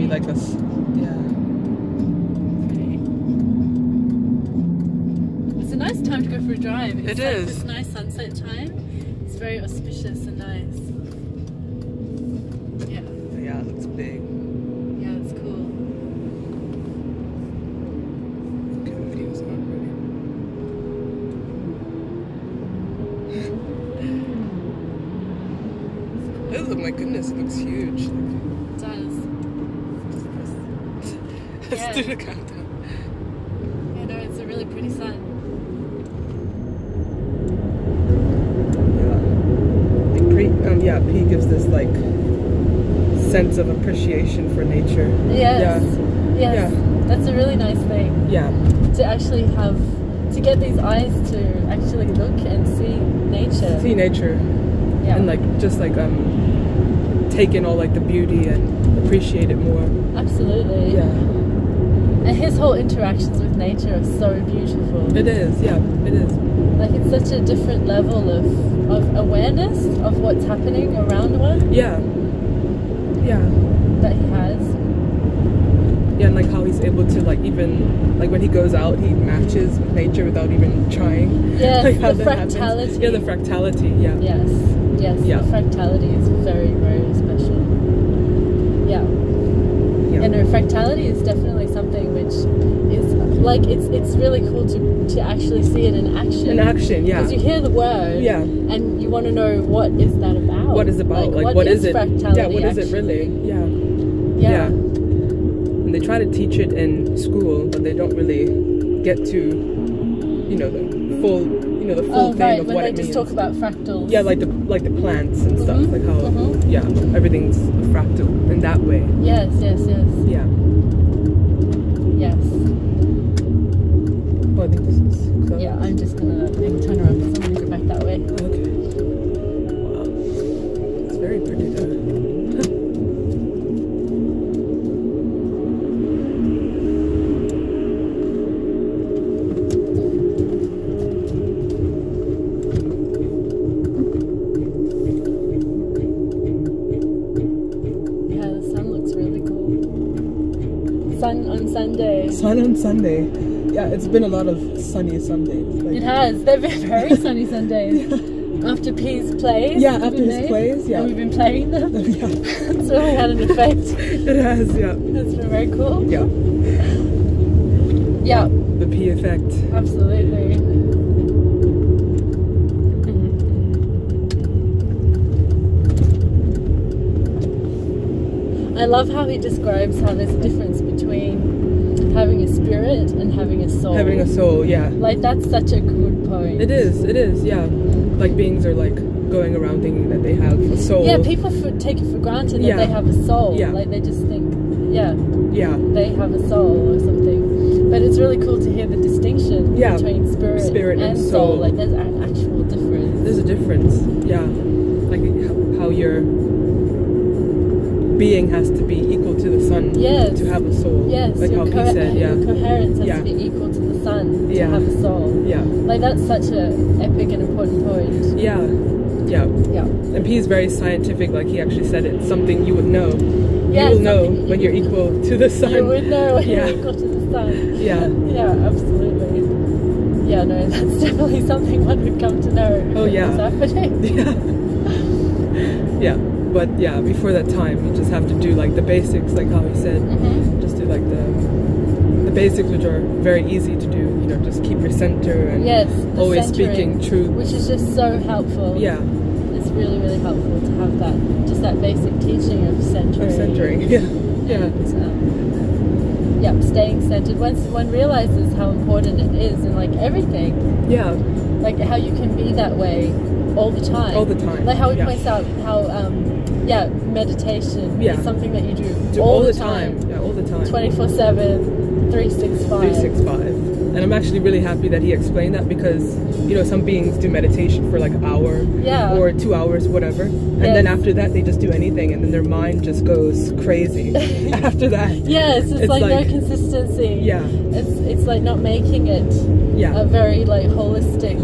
be like this. Yeah. It's a nice time to go for a drive. It's It like is. this nice sunset time. It's very auspicious and nice. Yeah. Yeah, it looks big. Yeah, it's cool. Okay, the video's not ready. Oh my goodness, it looks huge. It does. Let's Yeah. do the countdown. Yeah, no, it's a really pretty sun. Yeah, P gives this like sense of appreciation for nature. Yes. Yeah. Yes. Yeah. That's a really nice thing. Yeah. To actually have, to get these eyes to actually look and see nature. See nature. Yeah. And like just like take in all like the beauty and appreciate it more. Absolutely. Yeah. And his whole interactions with nature are so beautiful. It is, yeah, it is. Like it's such a different level of awareness of what's happening around one. Yeah. Yeah. That he has. Yeah, and like how he's able to like even like when he goes out he matches with nature without even trying. Yes, like how the that happens. fractality. Yeah, the fractality, yeah. Yes. Yes. Yeah. The fractality is very, very special. Yeah. Yeah. And fractality is definitely something which is like it's really cool to actually see it in action. In action, yeah. Because you hear the word, yeah, and you want to know what is that about. What is it about? Like what is it? Fractality, yeah, what is actually? it really? Yeah. Yeah. And they try to teach it in school, but they don't really get to, you know, the full, the full thing right, of when what they it just means. talk about fractals. Yeah, like the plants and stuff, like how yeah, everything's a fractal in that way. Yes, yes, yes. Yeah. Yes. Oh, I think this is close. Yeah, I'm just gonna turn around because I'm gonna go back that way. Okay. Wow. It's very pretty though. Yeah, the sun looks really cool. Sun on Sunday. Sun on Sunday. Yeah, it's been a lot of sunny Sundays. Like, It has. They've been very sunny Sundays. After P's plays. yeah, after his plays, yeah. And we've been playing them. yeah. It's really had an effect. It has, yeah. It's been very cool. Yeah. Yeah. The P effect. Absolutely. I love how he describes how there's a difference between having a spirit and having a soul. Having a soul, yeah. Like, that's such a good point. It is, yeah. Like beings are like going around thinking that they have a soul. Yeah, people take it for granted that they have a soul. Yeah. Like, they just think, yeah, they have a soul or something. But it's really cool to hear the distinction between spirit and soul. Like, there's an actual difference. There's a difference, yeah. Like how your being has to be equal to the sun to have a soul. Yes, like how he said, your coherence has to be equal to the sun to have a soul. Yeah. Like, that's such an epic and important point. Yeah. Yeah. Yeah. And P is very scientific, like he actually said it's something you would know. Yeah, you will know when you're equal to the sun. You would know when you're equal to the sun. Yeah. Yeah, absolutely. Yeah, no, that's definitely something one would come to know if it was happening. Yeah. But yeah, before that time, you just have to do like the basics, like how he said. Just do like the basics, which are very easy to do. You know, just keep your center and always speaking truth, which is just so helpful. Yeah, it's really, really helpful to have that, just that basic teaching of centering. Yeah, staying centered. Once one realizes how important it is in like everything. Yeah. Like how you can be that way all the time. All the time. Like how he points out how meditation is something that you do all the time. Yeah, all the time. 24/7, 365. 365. And I'm actually really happy that he explained that because, you know, some beings do meditation for like an hour or 2 hours, whatever. And then after that, they just do anything and then their mind just goes crazy after that. Yes, it's like no consistency. Yeah. It's like not making it a very like holistic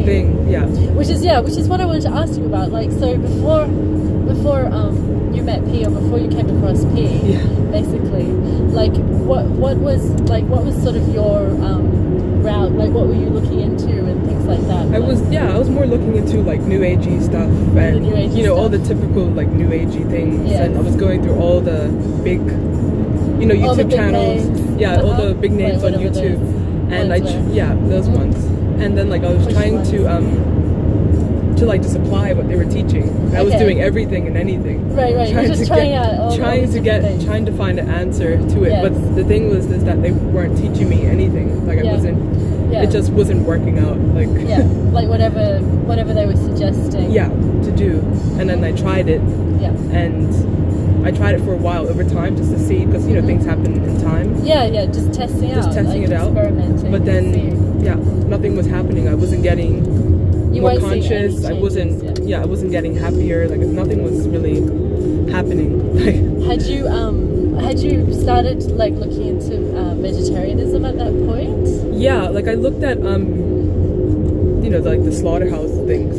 thing. Yeah. Which is what I wanted to ask you about. Like, so before you met P, P, or before you came across P, basically, like what was sort of your route? Like, what were you looking into and things like that? I was more looking into like new agey stuff and all the typical like new agey things, and I was going through all the big YouTube channels, all the big names on YouTube, and those ones, and then like I was trying to like just apply what they were teaching. I was doing everything and anything, trying to find an answer to it. But the thing was that they weren't teaching me anything. Like I wasn't. It just wasn't working out. Like like whatever they were suggesting. To do, and then I tried it. And I tried it for a while over time just to see, because things happen in time. Just testing it out, experimenting. But then nothing was happening. I wasn't getting more conscious. I wasn't I wasn't getting happier. Like nothing was really happening. Had you started like looking into vegetarianism at that point? Like I looked at like the slaughterhouse things.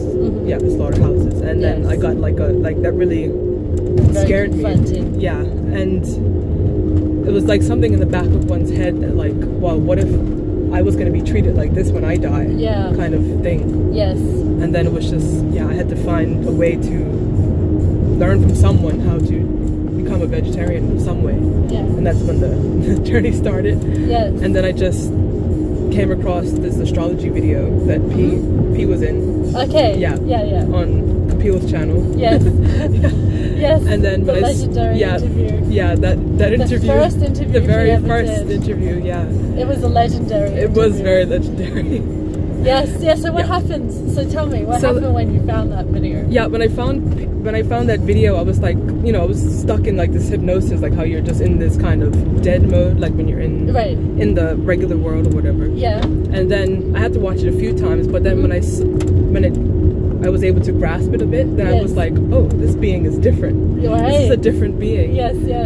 The slaughterhouses, and then I got like that really scared me. And it was like something in the back of one's head that like, well, what if I was going to be treated like this when I die? Kind of thing. And then it was just I had to find a way to learn from someone how to become a vegetarian in some way. And that's when the journey started. And then I just came across this astrology video that P was in. On Kapil's channel. And then the legendary interview. That interview. The first interview. The very first interview. It was a legendary. It was very legendary. So what happened? So tell me, what happened when you found that video? When I found that video, I was like, I was stuck in like this hypnosis, like how you're just in this kind of dead mode, like when you're in the regular world or whatever. And then I had to watch it a few times, but then when I was able to grasp it a bit, then I was like, oh, this being is different. This is a different being.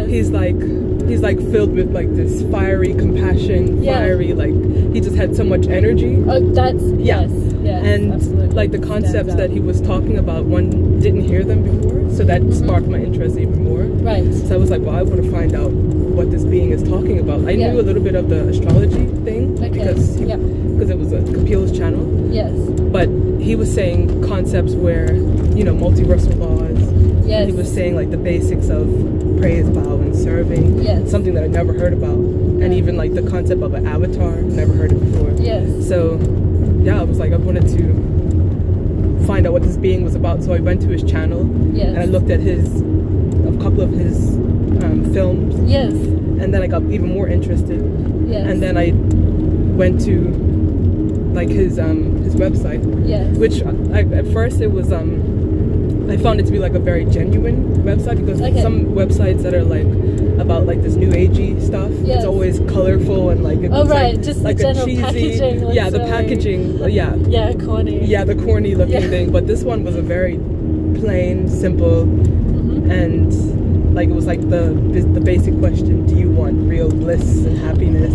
He's like filled with like this fiery compassion, fiery, like he just had so much energy. And absolutely. Like the concepts that he was talking about, one didn't hear them before, so that sparked my interest even more. So I was like, well, I want to find out what this being is talking about. I knew a little bit of the astrology thing because it was a Kapil's channel. But he was saying concepts where multiversal laws. He was saying like the basics of praise, bow, and serving. Something that I never heard about, and even like the concept of an avatar, never heard it before. So I was like, I wanted to find out what this being was about. So I went to his channel and I looked at a couple of his films. And then I got even more interested. And then I went to like his website. Which at first it was I found it to be like a very genuine website, because some websites that are like about like this new agey stuff, it's always colorful and like it's just like the a general cheesy packaging, the packaging corny, the corny looking thing. But this one was a very plain, simple, and like it was like the basic question: do you want real bliss and happiness?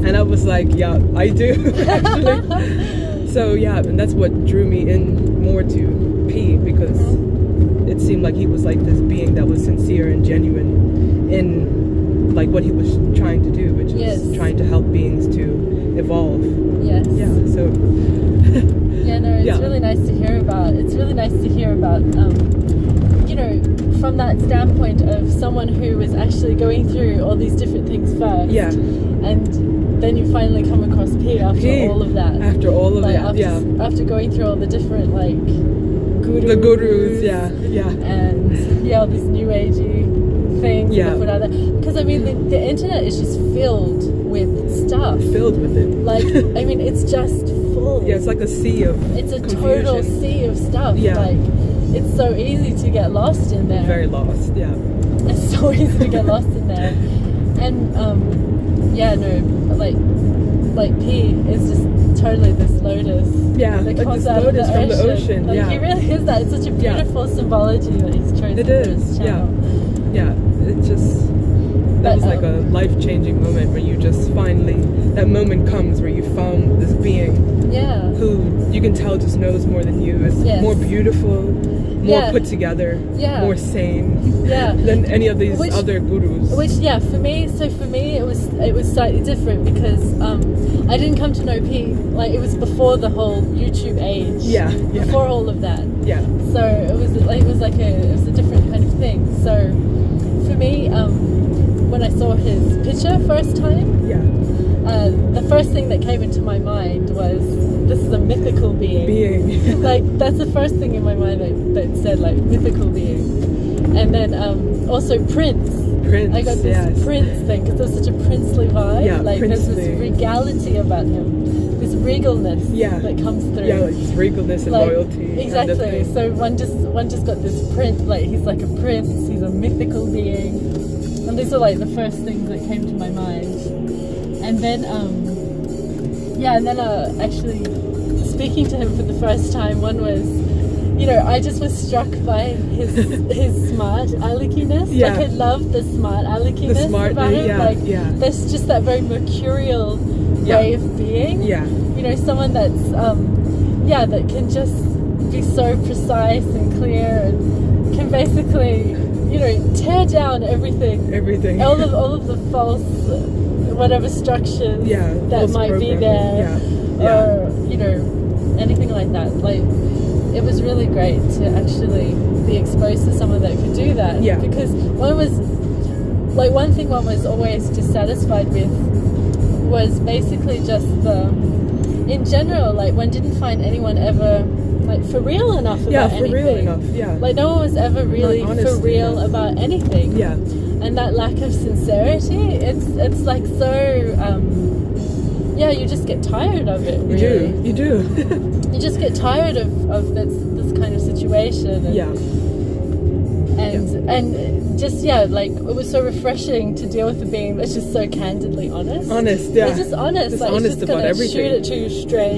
And I was like, I do actually. So and that's what drew me in more to P, because it seemed like he was like this being that was sincere and genuine in like what he was trying to do, which is trying to help beings to evolve. So it's really nice to hear about. It's really nice to hear about from that standpoint of someone who was actually going through all these different things first, and then you finally come across P after all of that. After all of that, after going through all the different like gurus, and all these new agey things that put out there. Because I mean, the internet is just filled with stuff. Filled with it. Like I mean, it's just full. It's like a sea of. It's a confusion. Total sea of stuff. Like it's so easy to get lost in there. Very lost. It's so easy to get lost in there, and like P is just totally this lotus. That comes out of the ocean. From the ocean. Like he really is that. It's such a beautiful symbology that he's chosen. It is. For his channel. It's just that was like a life-changing moment where you just finally, that moment comes where you found this being who you can tell just knows more than you, is more beautiful, more put together, more sane than any of these other gurus. Which for me it was slightly different because I didn't come to know P, like it was before the whole YouTube age, before all of that. So it was a different kind of thing. So for me, when I saw his picture first time, the first thing that came into my mind was, this is a mythical being. Like that's the first thing in my mind that said like mythical being. And then also Prince. I got this Prince thing because there's such a princely vibe. Like there's this regality about him, this regalness that comes through. Like this regalness and loyalty. Exactly. So one just got this prince. Like he's like a prince. He's a mythical being. And these are like the first things that came to my mind. And then actually speaking to him for the first time, one was, you know, I just was struck by his smart aleckiness. Like I love the smart aleckiness about him. There's just that very mercurial way of being. You know, someone that's that can just be so precise and clear and can basically, you know, tear down everything. All of the false whatever structures that might be there, or you know, anything like that. Like it was really great to actually be exposed to someone that could do that. Because one thing one was always dissatisfied with was basically just in general, like one didn't find anyone ever like for real enough about anything. Like no one was ever really for real about anything. And that lack of sincerity, it's like so you just get tired of it, really. You do. You just get tired of this kind of situation. And just like it was so refreshing to deal with a being that's just so candidly honest. It's just honest. Just like honest it's just about everything. Shoot it to you straight.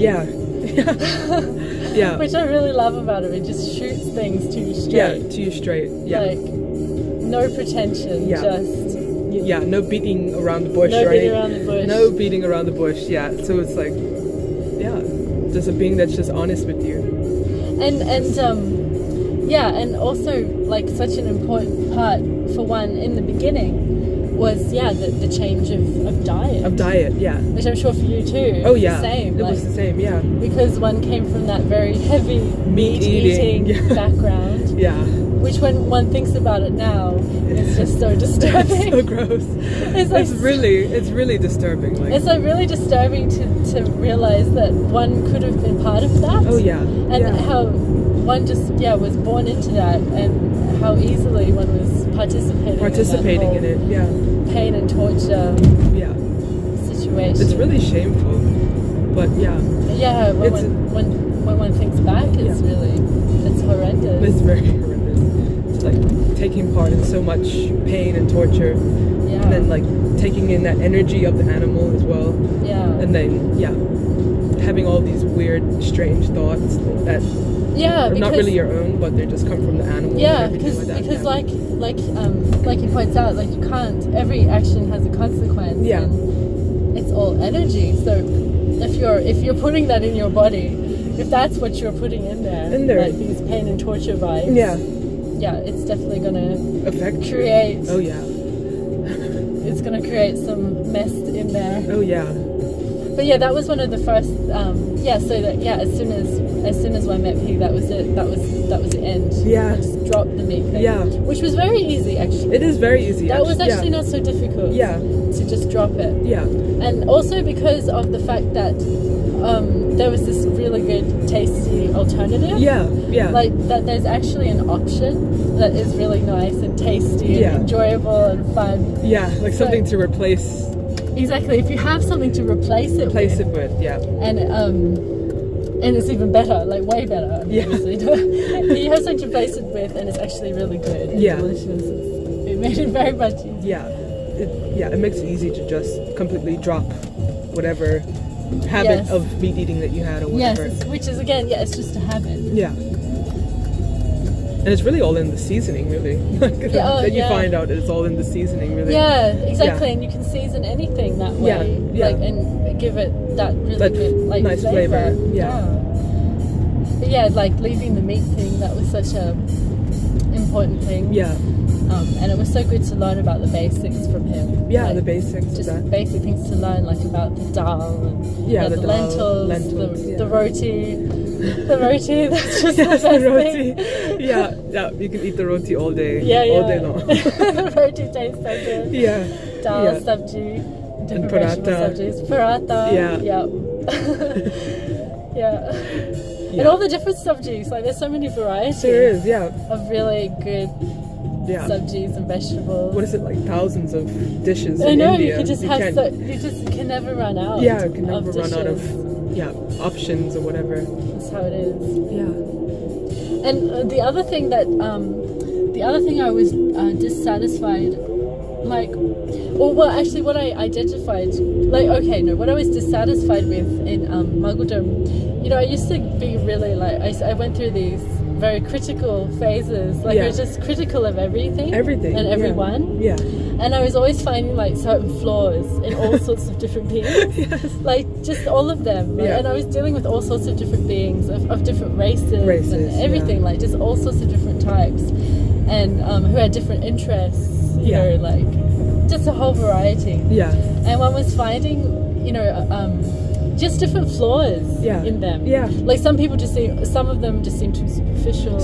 Which I really love about him. It just shoots things to you straight. To you straight. Like no pretension. Just no beating around the bush. No beating around the bush. No beating around the bush. So it's like just a being that's just honest with you. And also like such an important part for one in the beginning was the change of diet. Which I'm sure for you too. Oh the same. It was the same. Because one came from that very heavy meat eating background. Which when one thinks about it now, it's just so disturbing. It's so gross. It's really disturbing. Like, it's like really disturbing to realize that one could have been part of that. And how one just was born into that, and how easily one was participating in it. Pain and torture. Situation. It's really shameful, but when one thinks back, it's horrendous. It's very horrendous. It's like taking part in so much pain and torture, and then like taking in that energy of the animal as well. And then having all these weird, strange thoughts that are not really your own, but they just come from the animal. Because like he points out, like you can't. Every action has a consequence. And it's all energy. So if you're putting that in your body, if that's what you're putting in there, like these pain and torture vibes. It's definitely gonna create. It's gonna create some mess in there. But that was one of the first. As soon as I met P, that was it. That was the end. I just dropped the meat thing. Which was very easy, actually. It is very easy. That was actually not so difficult. To just drop it. And also because of the fact that there was this really good, tasty alternative. Like that, there's actually an option that is really nice and tasty and enjoyable and fun. Like something to replace. Exactly. If you have something to replace it with. And it's even better, like way better. Obviously. You have something to replace it with, and it's actually really good and delicious. It made it very much easier. It makes it easy to just completely drop whatever habit of meat eating that you had or whatever. Which is again, it's just a habit. And it's really all in the seasoning, really. Then you find out it's all in the seasoning, really. Yeah, exactly. And you can season anything that way, like, and give it that really good, like, nice flavor. But yeah, like leaving the meat thing, that was such a important thing. Yeah. And it was so good to learn about the basics from him. Yeah, like, the basics. Just basic things to learn, like about the dal and the lentils, the roti. The roti, that's just the best thing. Yeah, you can eat the roti all day. All day long. The roti tastes so good. Yeah. Dal, sabji, different vegetable sabjis. Paratha. Yeah. And all the different sabjis, like there's so many varieties. There is, of really good sabjis and vegetables. What is it, like thousands of dishes in India? You can just you just can never run out. Yeah, you can never run out of options or whatever. That's how it is. Yeah. And the other thing that I was dissatisfied, like, well, actually, what I identified, like, what I was dissatisfied with in muggledom, I used to be really like, I went through these very critical phases, like I was just critical of everything and everyone. Yeah. And I was always finding like certain flaws in all sorts of different beings, like just all of them. And I was dealing with all sorts of different beings of different races and everything, like just all sorts of different types, and who had different interests. You know, like just a whole variety. Yeah. And one was finding, just different flaws in them. Yeah. Like some of them just seem too superficial.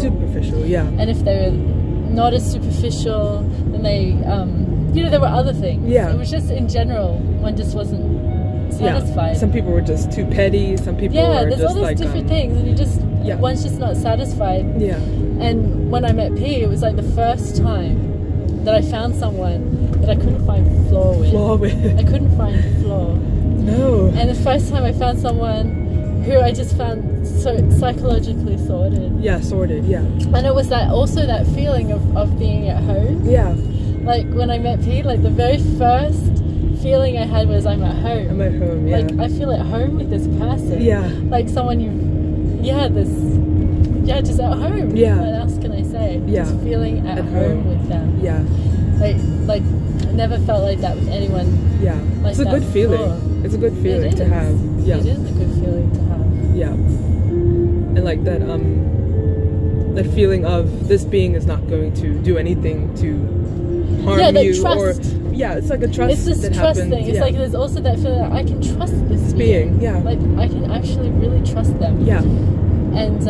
And if they were not as superficial, then they, there were other things. Yeah. It was just in general, one just wasn't satisfied. Some people were just too petty. Some people were there's just all these different things, and one's just not satisfied. Yeah. And when I met P, it was like the first time that I found someone that I couldn't find flaw with. I couldn't find flaw. No. And the first time I found someone who I just found so psychologically sorted. Yeah, sorted, yeah. And it was also that feeling of being at home. Yeah. Like when I met Pete, like the very first feeling I had was I'm at home. I'm at home, yeah. Like I feel at home with this person. Yeah. Like someone just at home. Yeah. What else can I say? Yeah. Just feeling at home with them. Yeah. Like I never felt like that with anyone. Yeah. Like it's a good feeling. Before. It's a good feeling to have. Yeah. It is a good feeling to have. Yeah. And like that that feeling of this being is not going to do anything to harm you trust. It's like a trust. It's this trust happens. thing. It's like there's also that feeling that I can trust this being. Yeah. Like I can actually really trust them. Yeah. And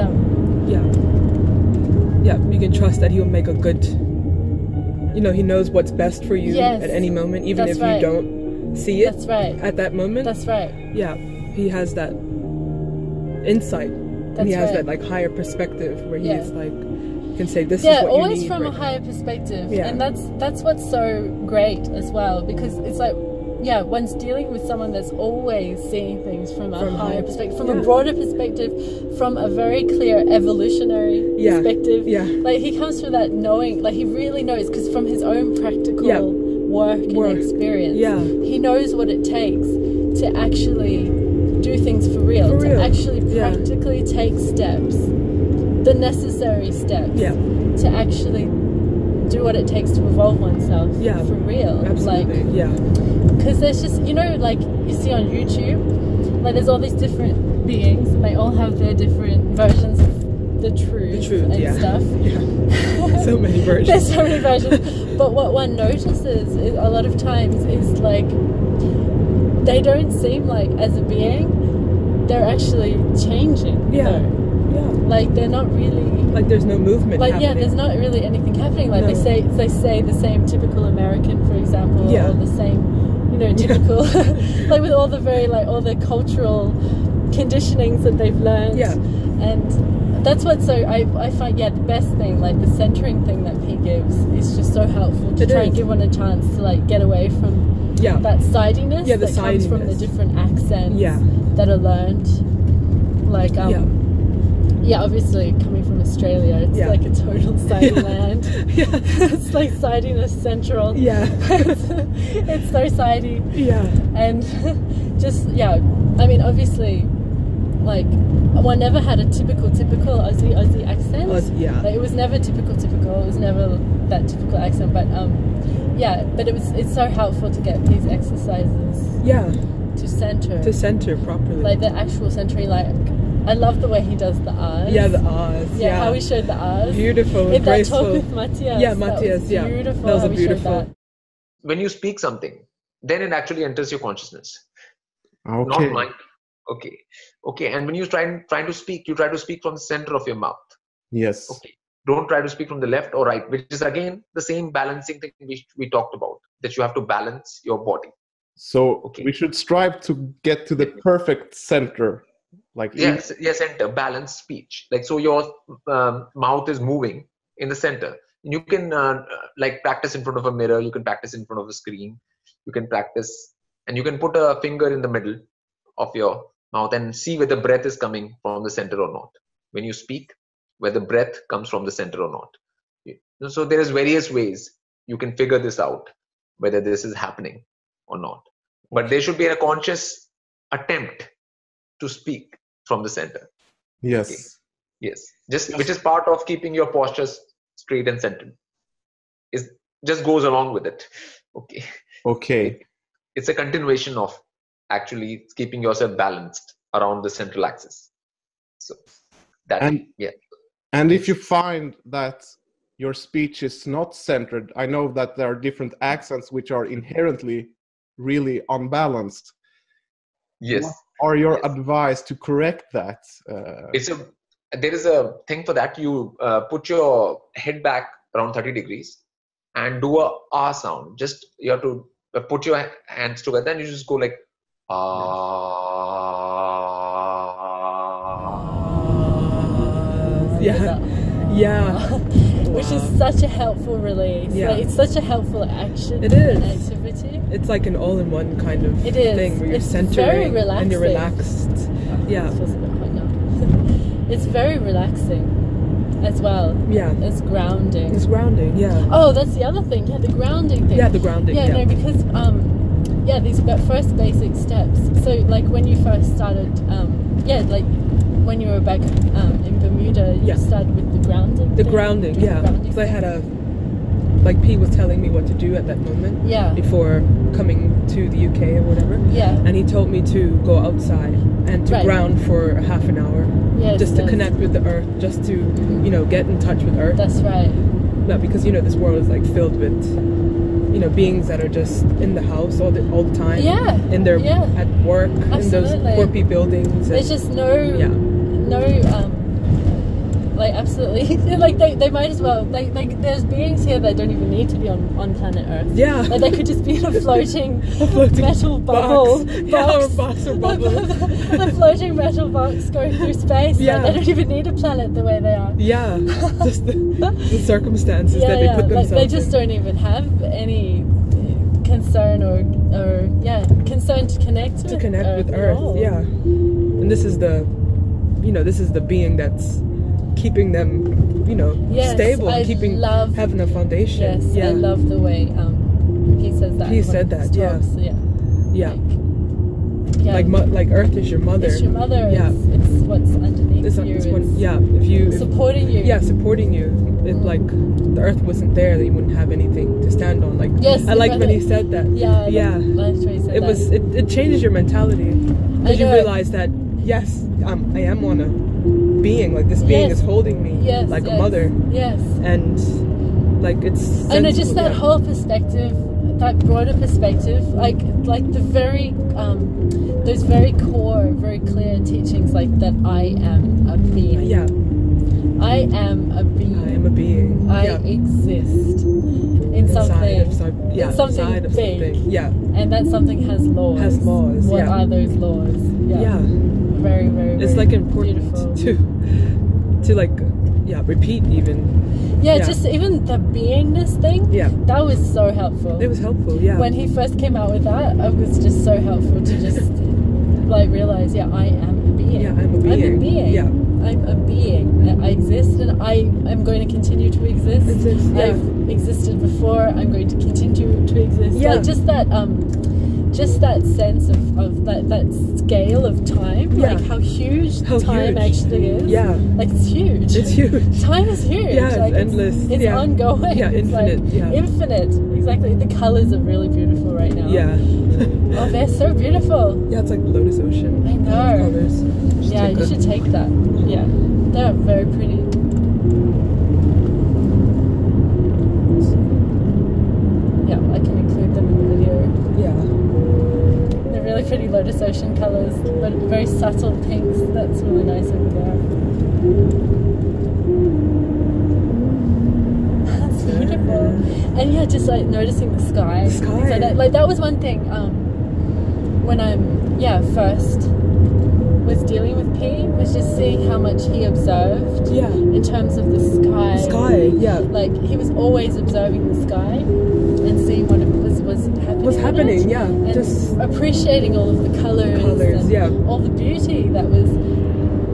you can trust that he'll make a good, he knows what's best for you at any moment, even if you don't see it at that moment. That's right. Yeah, he has that insight. And he has that like higher perspective where he's like, can say this is what you need. Yeah, always from a higher perspective. Yeah. And that's what's so great as well, because it's like, one's dealing with someone that's always seeing things from a higher perspective, from a broader perspective, from a very clear evolutionary perspective. Yeah. Like he comes from that knowing, like he really knows, because from his own practical work and experience, he knows what it takes to actually do things for real, to actually practically take steps, the necessary steps, to actually do what it takes to evolve oneself for real. Absolutely. Because there's just, like you see on YouTube, like there's all these different beings and they all have their different versions of the truth and stuff. Yeah. So many versions. There's so many versions. But what one notices is a lot of times is like they don't seem like as a being they're actually changing. Yeah. Like they're not really like there's no movement happening. There's not really anything happening. Like they say the same typical American, for example, or the same typical like with all the all the cultural conditionings that they've learned. And that's what I find the best thing, like the centering thing that P gives is just so helpful to try and give one a chance to like get away from that sidiness that comes from the different accents that are learned. Like obviously coming from Australia, it's like a total sidey land. It's like sidiness central. It's so sidey. And just I mean, obviously like, one never had a typical Aussie accent. Yeah. Like, it was never typical. It was never that typical accent. But yeah. But it's so helpful to get these exercises. Yeah. To center properly. Like the actual centering. Like, I love the way he does the R's. Yeah, the R's. Yeah, how he showed the R's. Beautiful. In graceful. that talk with Matthias. Yeah, Matthias. That was beautiful. That was a beautiful. When you speak something, then it actually enters your consciousness. Okay. Not mind. Okay. And when you trying to speak, you try to speak from the center of your mouth. Yes. Okay. Don't try to speak from the left or right, which is again the same balancing thing we talked about, that you have to balance your body. So we should strive to get to the perfect center. Like center, balanced speech. Like, so your mouth is moving in the center. You can like practice in front of a mirror. You can practice in front of a screen. You can practice, and you can put a finger in the middle of your mouth and see whether breath is coming from the center or not. When you speak, whether breath comes from the center or not. So there is various ways you can figure this out, whether this is happening or not. But there should be a conscious attempt to speak from the center. Yes. Okay. Yes. Which is part of keeping your postures straight and centered. Just goes along with it. Okay. It's a continuation of actually keeping yourself balanced around the central axis. So that And if you find that your speech is not centered, I know that there are different accents which are inherently really unbalanced. Yes. What are your advice to correct that? There is a thing for that. You put your head back around 30 degrees and do a R sound. Just you have to put your hands together and you just go like Which is such a helpful release. Like, it's such a helpful action. It is. And activity. It's like an all-in-one kind of thing where you're centering very relaxing. And you're relaxed. It's very relaxing as well. Yeah. It's grounding. Oh, that's the other thing. Yeah, the grounding thing. Yeah, the grounding. Yeah, no, because these first basic steps. So like when you first started, like when you were back in Bermuda, you started with the grounding. Because I had like P was telling me what to do at that moment. Yeah. Before coming to the UK or whatever. Yeah. And he told me to go outside and to ground for half an hour. Yes, just to connect with the earth, just to get in touch with earth. That's right. Not because this world is like filled with beings that are just in the house all the time. Yeah. In their at work. Absolutely. In those quirky buildings. There's just like absolutely like they might as well like there's beings here that don't even need to be on planet Earth. Yeah. Like they could just be in a floating metal bubble box or bubble. a floating metal box going through space. Yeah. Like, they don't even need a planet the way they are. Yeah. Just the circumstances that they put themselves in. They just don't even have any concern or concern to connect with Earth. Yeah. And this is the being that's keeping them, stable, having a foundation. Yes, I love the way he says that. He said that, yeah. Like Earth is your mother. It's your mother. Yeah. It's what's underneath you. Supporting you. Yeah, supporting you. It's like the Earth wasn't there, that you wouldn't have anything to stand on. Like I like when he said that. Yeah. It changes your mentality because you realize that yes, I am on a being, like this being is holding me like a mother. Yes. And like it's I know, just that whole perspective, that broader perspective, like the very those very core, very clear teachings, like that I am a being. Yeah. I am a being. I am a being. I exist in something. In something big. Something. Yeah. And that something has laws. What are those laws? Yeah. Very, very, very. It's like important beautiful. to like repeat even. Yeah, just even the beingness thing. Yeah. That was so helpful. It was helpful. Yeah. When he first came out with that, it was just so helpful to just like realize, I am a being. Yeah, I'm a being. I'm a being. Yeah. I'm a being. I exist, and I am going to continue to exist. I've existed before. I'm going to continue to exist. Yeah. Like just that just that sense of that scale of time, like how huge time actually is. Yeah. Like it's huge. It's huge. Time is huge. Yeah, like it's endless. It's infinite. Yeah, it's infinite. Like infinite. Exactly. The colours are really beautiful right now. Yeah. Oh, they're so beautiful. Yeah, it's like the Lotus Ocean. I know. Colors. Yeah, you should take that. Yeah, they're very pretty. Yeah, I can include them in the video. Yeah. They're really pretty Lotus Ocean colours, but very subtle pinks. That's really nice over there. That's beautiful. And yeah, just like noticing the sky. The sky. Like that was one thing. When I'm first was dealing with P, was just seeing how much he observed in terms of the sky. The sky, yeah. Like he was always observing the sky and seeing what it was happening. What's happening, yeah. And just appreciating all of the colours and all the beauty that was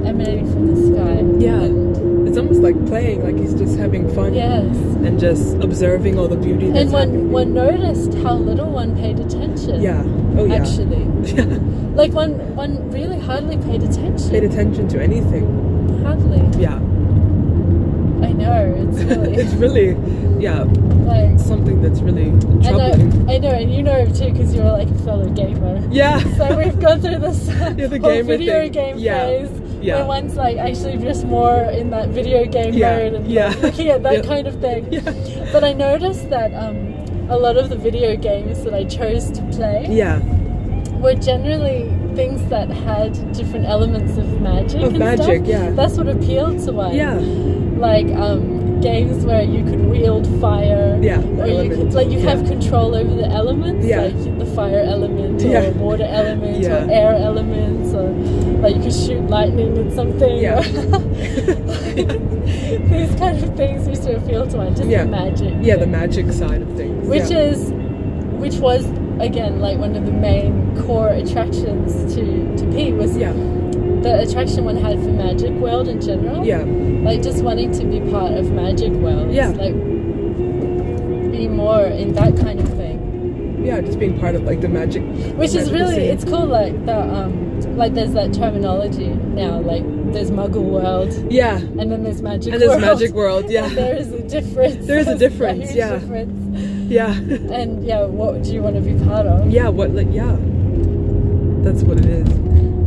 emanating from the sky. Yeah. And it's almost like playing, like he's just having fun. Yes. And just observing all the beauty that's happening. And one noticed how little one paid attention. Yeah. Oh yeah. Actually. Yeah. Like one really hardly paid attention. Paid attention to anything. Hardly. Yeah. I know, it's really it's really like something that's really troubling. I know, and you know too, because you're like a fellow gamer. Yeah. So we've gone through this the whole video game phase. Yeah. Where one's like actually just more in that video game mode and like, looking at that kind of thing. Yeah. But I noticed that a lot of the video games that I chose to play were generally things that had different elements of magic stuff. Yeah. That's what appealed to one. Yeah. Like games where you could wield fire. Yeah. Or you could like have control over the elements. Yeah. Like the fire element or water element or air elements, or like you could shoot lightning at something. Yeah. Like, these kind of things used to appeal to one. Just the magic. Yeah, the magic side of things. Which was again like one of the main core attractions to Pete was the attraction one had for magic world in general. Yeah. Like just wanting to be part of magic world. Yeah. Like be more in that kind of thing. Yeah, just being part of like the magic. Which is really scene. It's cool. Like the like there's that terminology now. Like there's Muggle world. Yeah. And then there's magic world. And there's magic world. Yeah. And there is a difference. There is a difference. Yeah. Difference. Yeah. And what do you want to be part of? Yeah. That's what it is.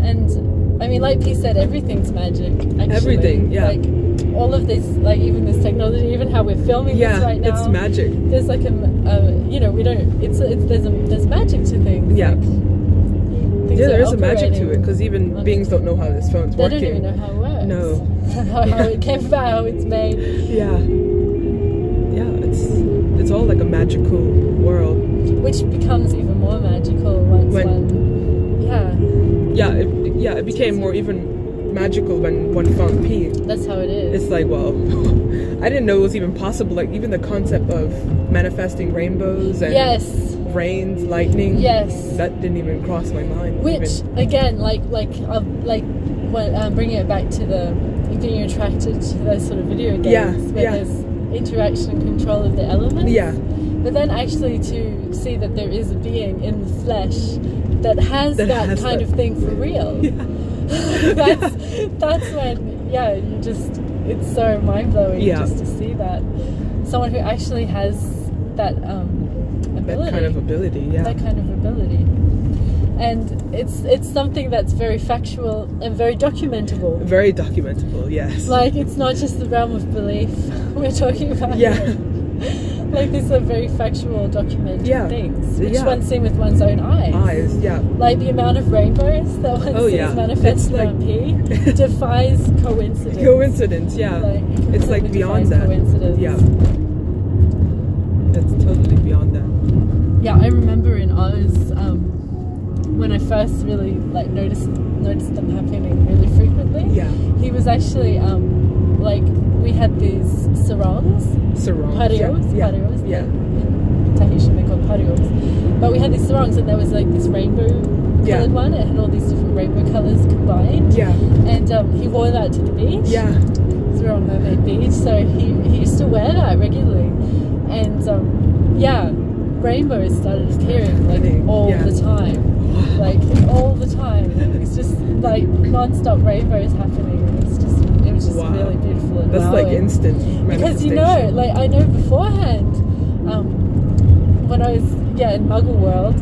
And I mean, like P said, everything's magic. Actually. Everything. Yeah. Like all of this, like even this technology, even how we're filming this right now. It's magic. There's like we don't. There's magic to things. Yeah. Like, there is a magic to it, because even beings don't know how this phone's working. They don't even know how it works. No. how it came about, how it's made. Yeah. Yeah, it's all like a magical world. Which becomes even more magical once it became more even magical when one found P. That's how it is. It's like, well, I didn't know it was even possible. Like even the concept of manifesting rainbows and rains, lightning. Yes. That didn't even cross my mind. Which again, when bringing it back to the being attracted to those sort of video games where there's interaction and control of the elements. Yeah. But then actually to see that there is a being in the flesh that has that kind of thing for real. Yeah. that's when you just, it's so mind-blowing just to see that someone who actually has that ability. That kind of ability, That kind of ability. And it's something that's very factual and very documentable. Very documentable, yes. Like it's not just the realm of belief we're talking about. Yeah. Like these are very factual, documented things, which one's seen with one's own eyes. Like the amount of rainbows that one sees manifested on P defies coincidence. Coincidence, it's like beyond that. Coincidence. Yeah. It's totally beyond that. Yeah, I remember in Oz, when I first really like noticed them happening really frequently. Yeah. He was actually like we had these sarongs. Patios. In Tahitian they're called patios. But we had these sarongs and there was like this rainbow coloured one. It had all these different rainbow colours combined. Yeah. And he wore that to the beach. Yeah. So we were on Mermaid Beach. So he used to wear that regularly. And rainbows started appearing like all the time. Like all the time. It's just like non-stop rainbows happening. It was just really beautiful and that's like instant because you know, like I know beforehand, when I was in Muggle world,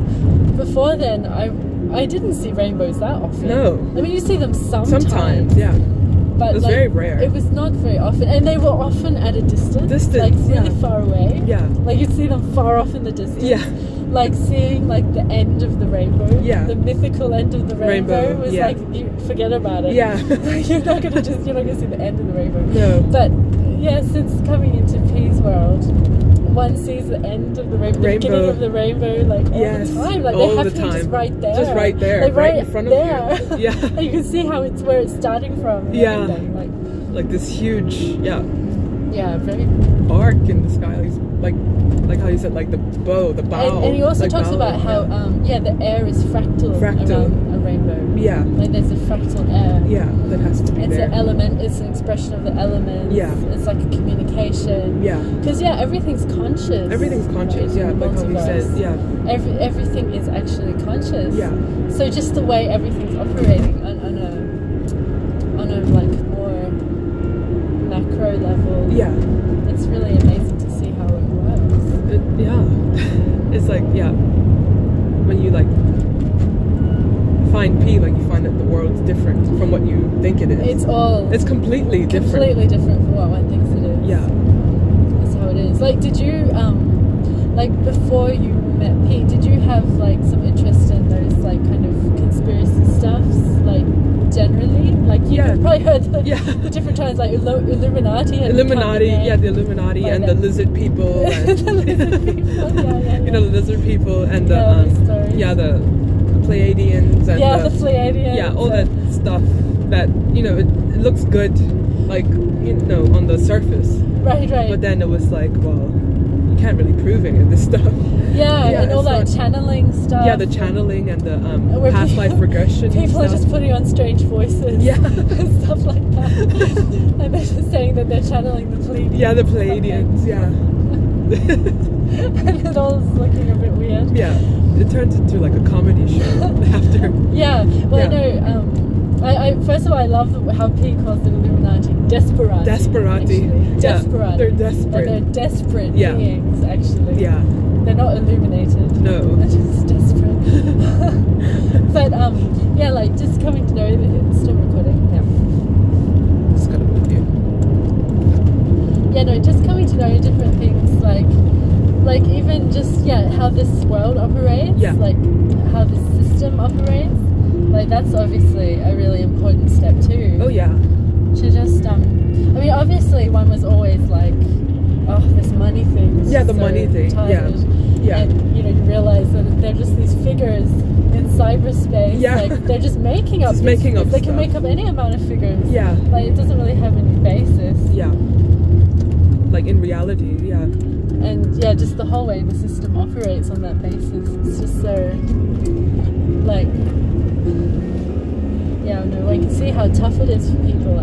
before then I didn't see rainbows that often. No. I mean, you see them sometimes. Yeah. But it was very rare. It was not very often, and they were often at a distance, like really far away. Yeah. Like you'd see them far off in the distance. Yeah. Like seeing like the end of the rainbow. Yeah. The mythical end of the rainbow was like, you forget about it. Yeah. you're not gonna see the end of the rainbow. No. But yeah, since coming into P's world, one sees the end of the rainbow, the beginning of the rainbow, like all the time. Like all they have the to be time. just right there. Just right there, like, right in front of you. Yeah. And you can see how it's where it's starting from. And everything. Like this huge, very arc in the sky. Like how you said, like the bow. And he also talks about how the air is fractal around a rainbow. Yeah. Like there's a fractal air. Yeah, that has to be It's there. an element. It's an expression of the elements. Yeah. It's like a communication. Yeah. Because everything's conscious. Everything's conscious. Right, Like how he says. Yeah. Everything is actually conscious. Yeah. So just the way everything's operating on a like more macro level. Yeah. It's really amazing to see how it works. It's like when you like find P, like you find that the world's different from what you think it is. It's completely different. Completely different from what one thinks it is. Yeah. That's how it is. Like, did you like before you met P, did you have like some interest in those like kind of conspiracy stuffs, like generally? Like you've probably heard the different times, like Illuminati. The Illuminati and the lizard people. And the lizard people, You know, the lizard people and the Pleiadians and the Pleiadians. Yeah, all that stuff that, you know, it looks good, like, you know, on the surface. Right. But then it was like, well, you can't really prove any of this stuff. Yeah, and all that channeling stuff. Yeah, the channeling and the past life regression. People are just putting on strange voices. Yeah. And stuff like that. And they're just saying that they're channeling the Pleiadians. Yeah, the Pleiadians, And it all is looking a bit weird. Yeah, it turns into like a comedy show after. Yeah, well, I know. I first of all, I love how P calls the Illuminati desperati. Desperati. Desperati. They're desperate. And they're desperate beings, actually. Yeah. They're not illuminated. No. They're just desperate. But like just coming to know that it's still recording. Yeah. Just gotta move you. Yeah, no, just coming to know different things, like even just how this world operates. Yeah. Like how this system operates. Like that's obviously a really important step too. Oh yeah. To just I mean, obviously one was always like, oh, this money thing. The money thing. Tired. Yeah. And you know, you realize that they're just these figures in cyberspace. Yeah. Like they're just making up. They can make up any amount of figures. Yeah. Like it doesn't really have any basis. Yeah. Like in reality. Yeah. And just the whole way the system operates on that basis. It's just so like. Yeah, no, I can see how tough it is for people.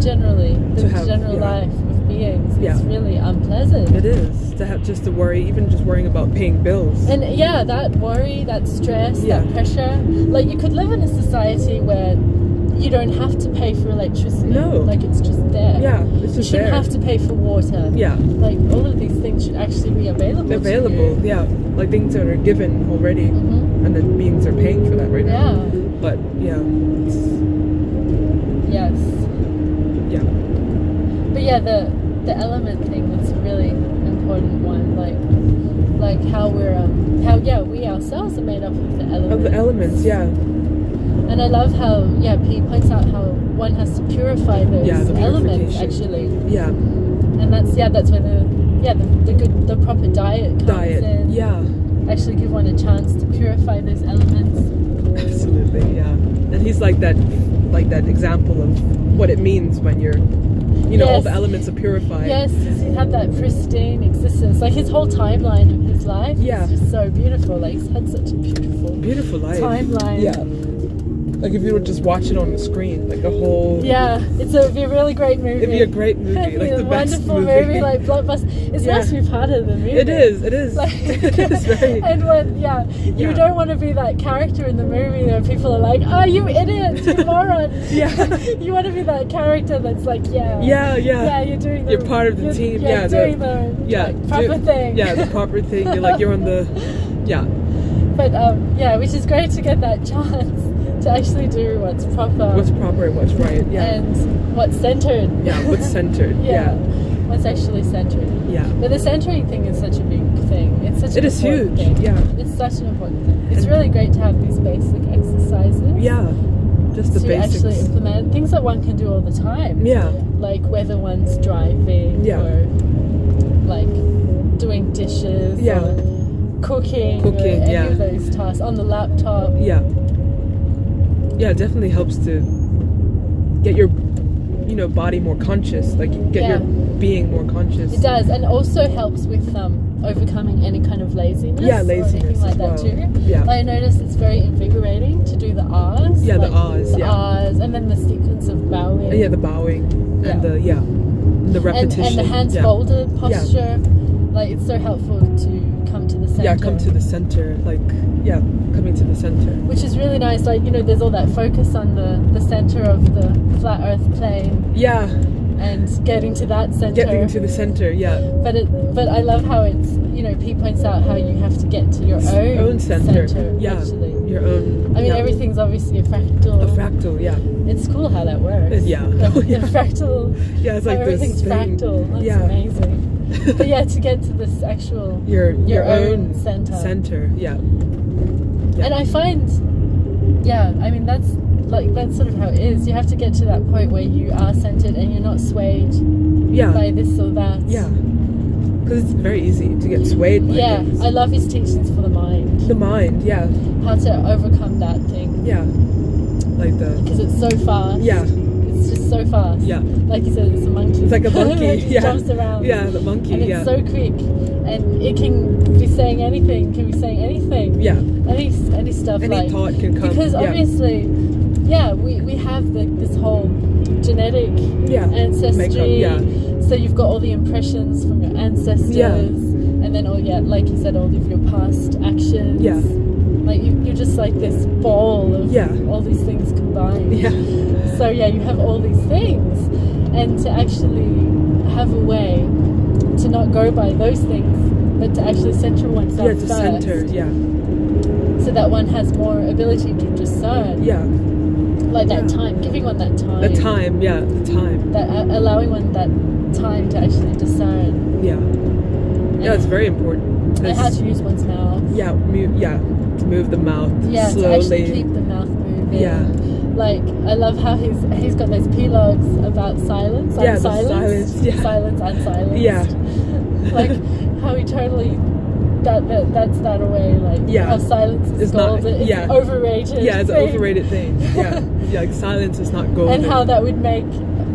Generally, the general life of beings. It's really unpleasant. It is to have just to worry, even just worrying about paying bills. And that worry, that stress, that pressure. Like you could live in a society where you don't have to pay for electricity. No, like it's just there. Yeah, it's just you shouldn't have to pay for water. Yeah, like all of these things should actually be available. Available, yeah, like things that are given already, and then beings are paying for that right now. Yeah. But it's... Yes. Yeah. But the element thing, that's a really important one. Like how we're we ourselves are made up of the elements. Of the elements, yeah. And I love how P points out how one has to purify those elements actually. Yeah. And that's where the proper diet comes in. Yeah. Actually give one a chance to purify those elements. Absolutely, yeah. And he's like that example of what it means when you're, you know, all the elements are purified. Yes, he had that pristine existence. Like his whole timeline of his life is just so beautiful. Like he's had such a beautiful life. Timeline. Yeah. Like if you would just watch it on the screen, like the whole... Yeah, it'd be a really great movie. It'd be a great movie, like the best wonderful movie, like blockbuster. It's nice to be part of the movie. It is, it is. Like, it is very... And when, you don't want to be that character in the movie where people are like, oh, you idiot, you moron. You want to be that character that's like, yeah, you're doing the... You're part of the team, you're doing the proper thing. Yeah, the proper thing. You're like, you're on the... But, which is great to get that chance to actually do what's proper. What's proper and what's right, And what's centered. Yeah, what's centered, What's actually centered. Yeah. But the centering thing is such a big thing. It's such an important thing. Yeah. It's such an important thing. It's really great to have these basic exercises. Yeah. Just the basics. To actually implement things that one can do all the time. Yeah. Like whether one's driving or like doing dishes or cooking or any of those tasks on the laptop. Yeah, it definitely helps to get your body more conscious, like get your being more conscious. It does, and also helps with overcoming any kind of laziness. Yeah, laziness or anything like that too. Yeah, I noticed it's very invigorating to do the R's. Yeah, like the R's. The R's, and then the sequence of bowing. Yeah, the bowing and the repetition and the hands folded posture. Like it's so helpful to come to the center. Yeah, come to the center. Like coming to the center. Which is really nice. Like there's all that focus on the center of the flat Earth plane. Yeah. And getting to that center. Getting to the center. Yeah. But I love how it's P points out how you have to get to your own center. Yeah. Actually. Your own. I mean everything's obviously a fractal. A fractal. Yeah. It's cool how that works. Yeah. The fractal. Yeah, it's like everything's fractal. That's amazing. But to get to this actual your own center. Yeah. And I find I mean that's sort of how it is. You have to get to that point where you are centered and you're not swayed by this or that. Yeah. Because it's very easy to get swayed by things. I love his teachings for the mind. The mind, yeah. How to overcome that thing. Yeah. Like because it's so fast. Yeah. It's just so fast. Yeah. Like you said, it's a monkey. It's like a monkey. It jumps around. Yeah, the monkey. And it's so quick, and it can be saying anything. Yeah. Any stuff. Any thought can come. Because obviously, we have this whole genetic ancestry. So you've got all the impressions from your ancestors, and then like you said, all of your past actions. Yeah. Like you're just like this ball of all these things combined. Yeah. So you have all these things, and to actually have a way to not go by those things, but to actually center oneself first. Center. So that one has more ability to discern. Yeah. Like that time, giving one that time. The time. That allowing one that time to actually discern. Yeah. It's very important. And how to use one's mouth. To move the mouth slowly. To actually keep the mouth moving. Yeah. Like I love how he's got those P-logs about silence. Silence. Yeah. Silence and silence. Yeah. Like how he totally that's that away. Like how silence is golden. It's overrated. Yeah, it's an overrated thing. Yeah. Like silence is not golden. And how that would make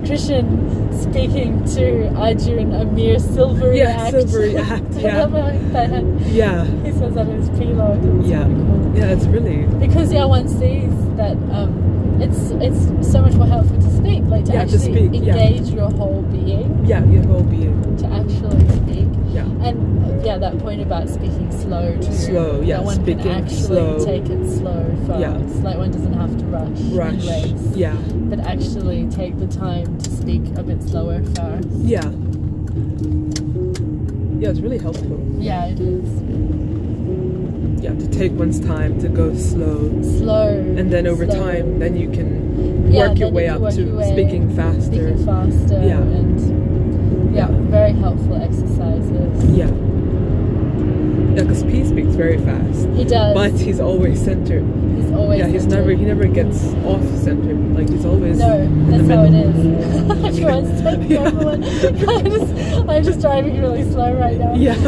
Christian speaking to Arjun a mere silvery act. Silvery act. I love how that. Yeah. He says that in his P-log. Yeah. Really cool. Yeah, it's really because one sees that it's so much more helpful to speak, like to actually engage your whole being. Yeah, your whole being. To actually speak. Yeah. And that point about speaking slow too. Slow, that one speaking can actually slow. Take it slow fast. Yeah. Like one doesn't have to rush. And race, yeah. But actually take the time to speak a bit slower first. Yeah. Yeah, it's really helpful. Yeah, it is. Yeah, to take one's time to go slow. And then over time, then you can work your way up to speaking faster. Yeah. And very helpful exercises. Yeah. Yeah, because P speaks very fast. He does. But he's always centered. He's always centered. He never gets off centered. Like he's always that's how it is. Everyone's taking everyone. I'm just driving really slow right now. Yeah. I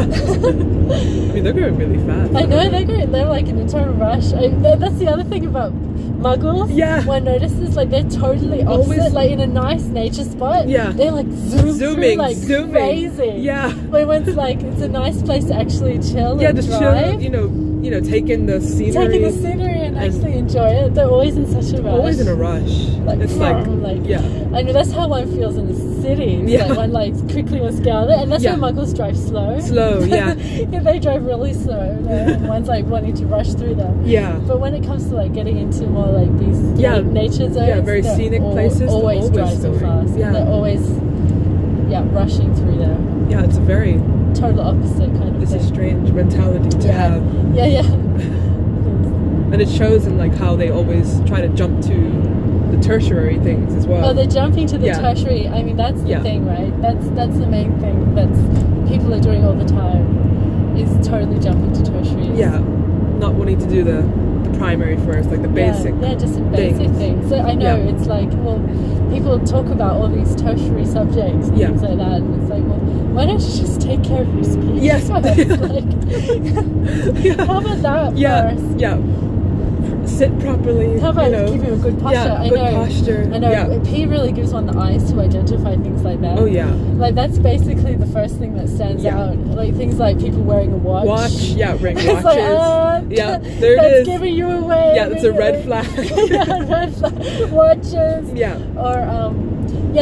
mean, they're going really fast. I know, they're like in a total rush. That's the other thing about muggles. Yeah. One notices like they're totally opposite, like in a nice nature spot. Yeah. They're like zooming like crazy. Yeah. When one's like, it's a nice place to actually chill and just drive. chill, taking the scenery. And don't actually enjoy it. They're always in such a rush. Always in a rush. Like, it's yeah. I mean, that's how one feels in the city. It's like one like quickly wants to get out of it, and that's why muggles drive slow. Yeah. They drive really slow. And one's like wanting to rush through them. Yeah. But when it comes to like getting into more like these nature zones, very scenic places, always drive so fast. Yeah. They're always rushing through there. Yeah, it's a very total opposite kind of It's thing. a strange mentality to have. Yeah. And it shows in like how they always try to jump to the tertiary things as well. Oh, they're jumping to the tertiary. I mean, that's the thing, right? That's the main thing that people are doing all the time, is totally jumping to tertiary. Yeah, not wanting to do the primary first, like the basic. Yeah, just some basic things. So I know it's like, well, people talk about all these tertiary subjects and things like that, and it's like, well, why don't you just take care of your speech? Yes. Like, how about that first? Yeah. Sit properly. How about give you a good posture? Yeah, good posture. I know. Yeah. P really gives one the eyes to identify things like that. Oh yeah. Like that's basically the first thing that stands out. Like things like people wearing a watch. Wearing watches. It's like, there it is. That's giving you away. Yeah, it's a red flag. Red flag. Watches. Yeah. Or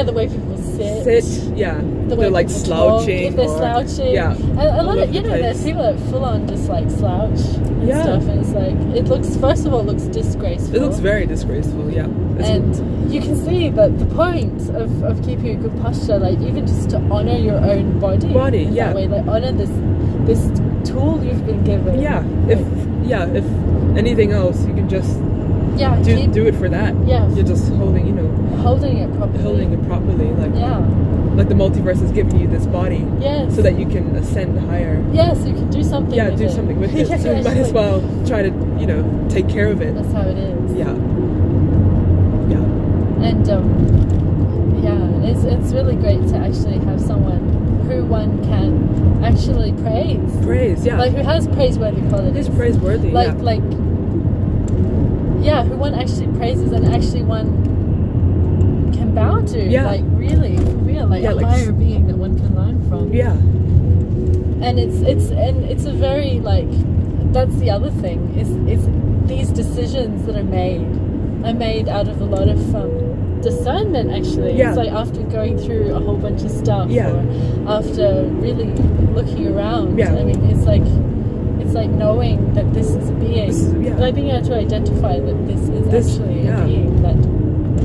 the way people sit. They're like slouching. If they're slouching. Yeah. A lot of there's people that full on just like slouch and stuff, and it's like it looks. First of all, it looks disgraceful. It looks very disgraceful. Yeah. And you can see that the point of keeping a good posture, like even just to honor your own body. In that way, like honor this tool you've been given. Yeah. If anything else, you can just do it for that. Yeah. You're just holding it properly. Like like the multiverse is giving you this body. Yes. So that you can ascend higher. Yes, you can do something. Yeah, do something with it. So you might as well try to take care of it. That's how it is. Yeah. And it's really great to actually have someone who one can actually praise. Like who has praiseworthy qualities. Is praiseworthy. Who one actually praises and actually one can bow to. Like really, for real, like a higher being that one can learn from. Yeah. And it's a very that's the other thing is these decisions that are made out of a lot of discernment actually. It's like after going through a whole bunch of stuff or after really looking around. I mean it's like knowing that this is a being, like being able to identify that this is actually a being that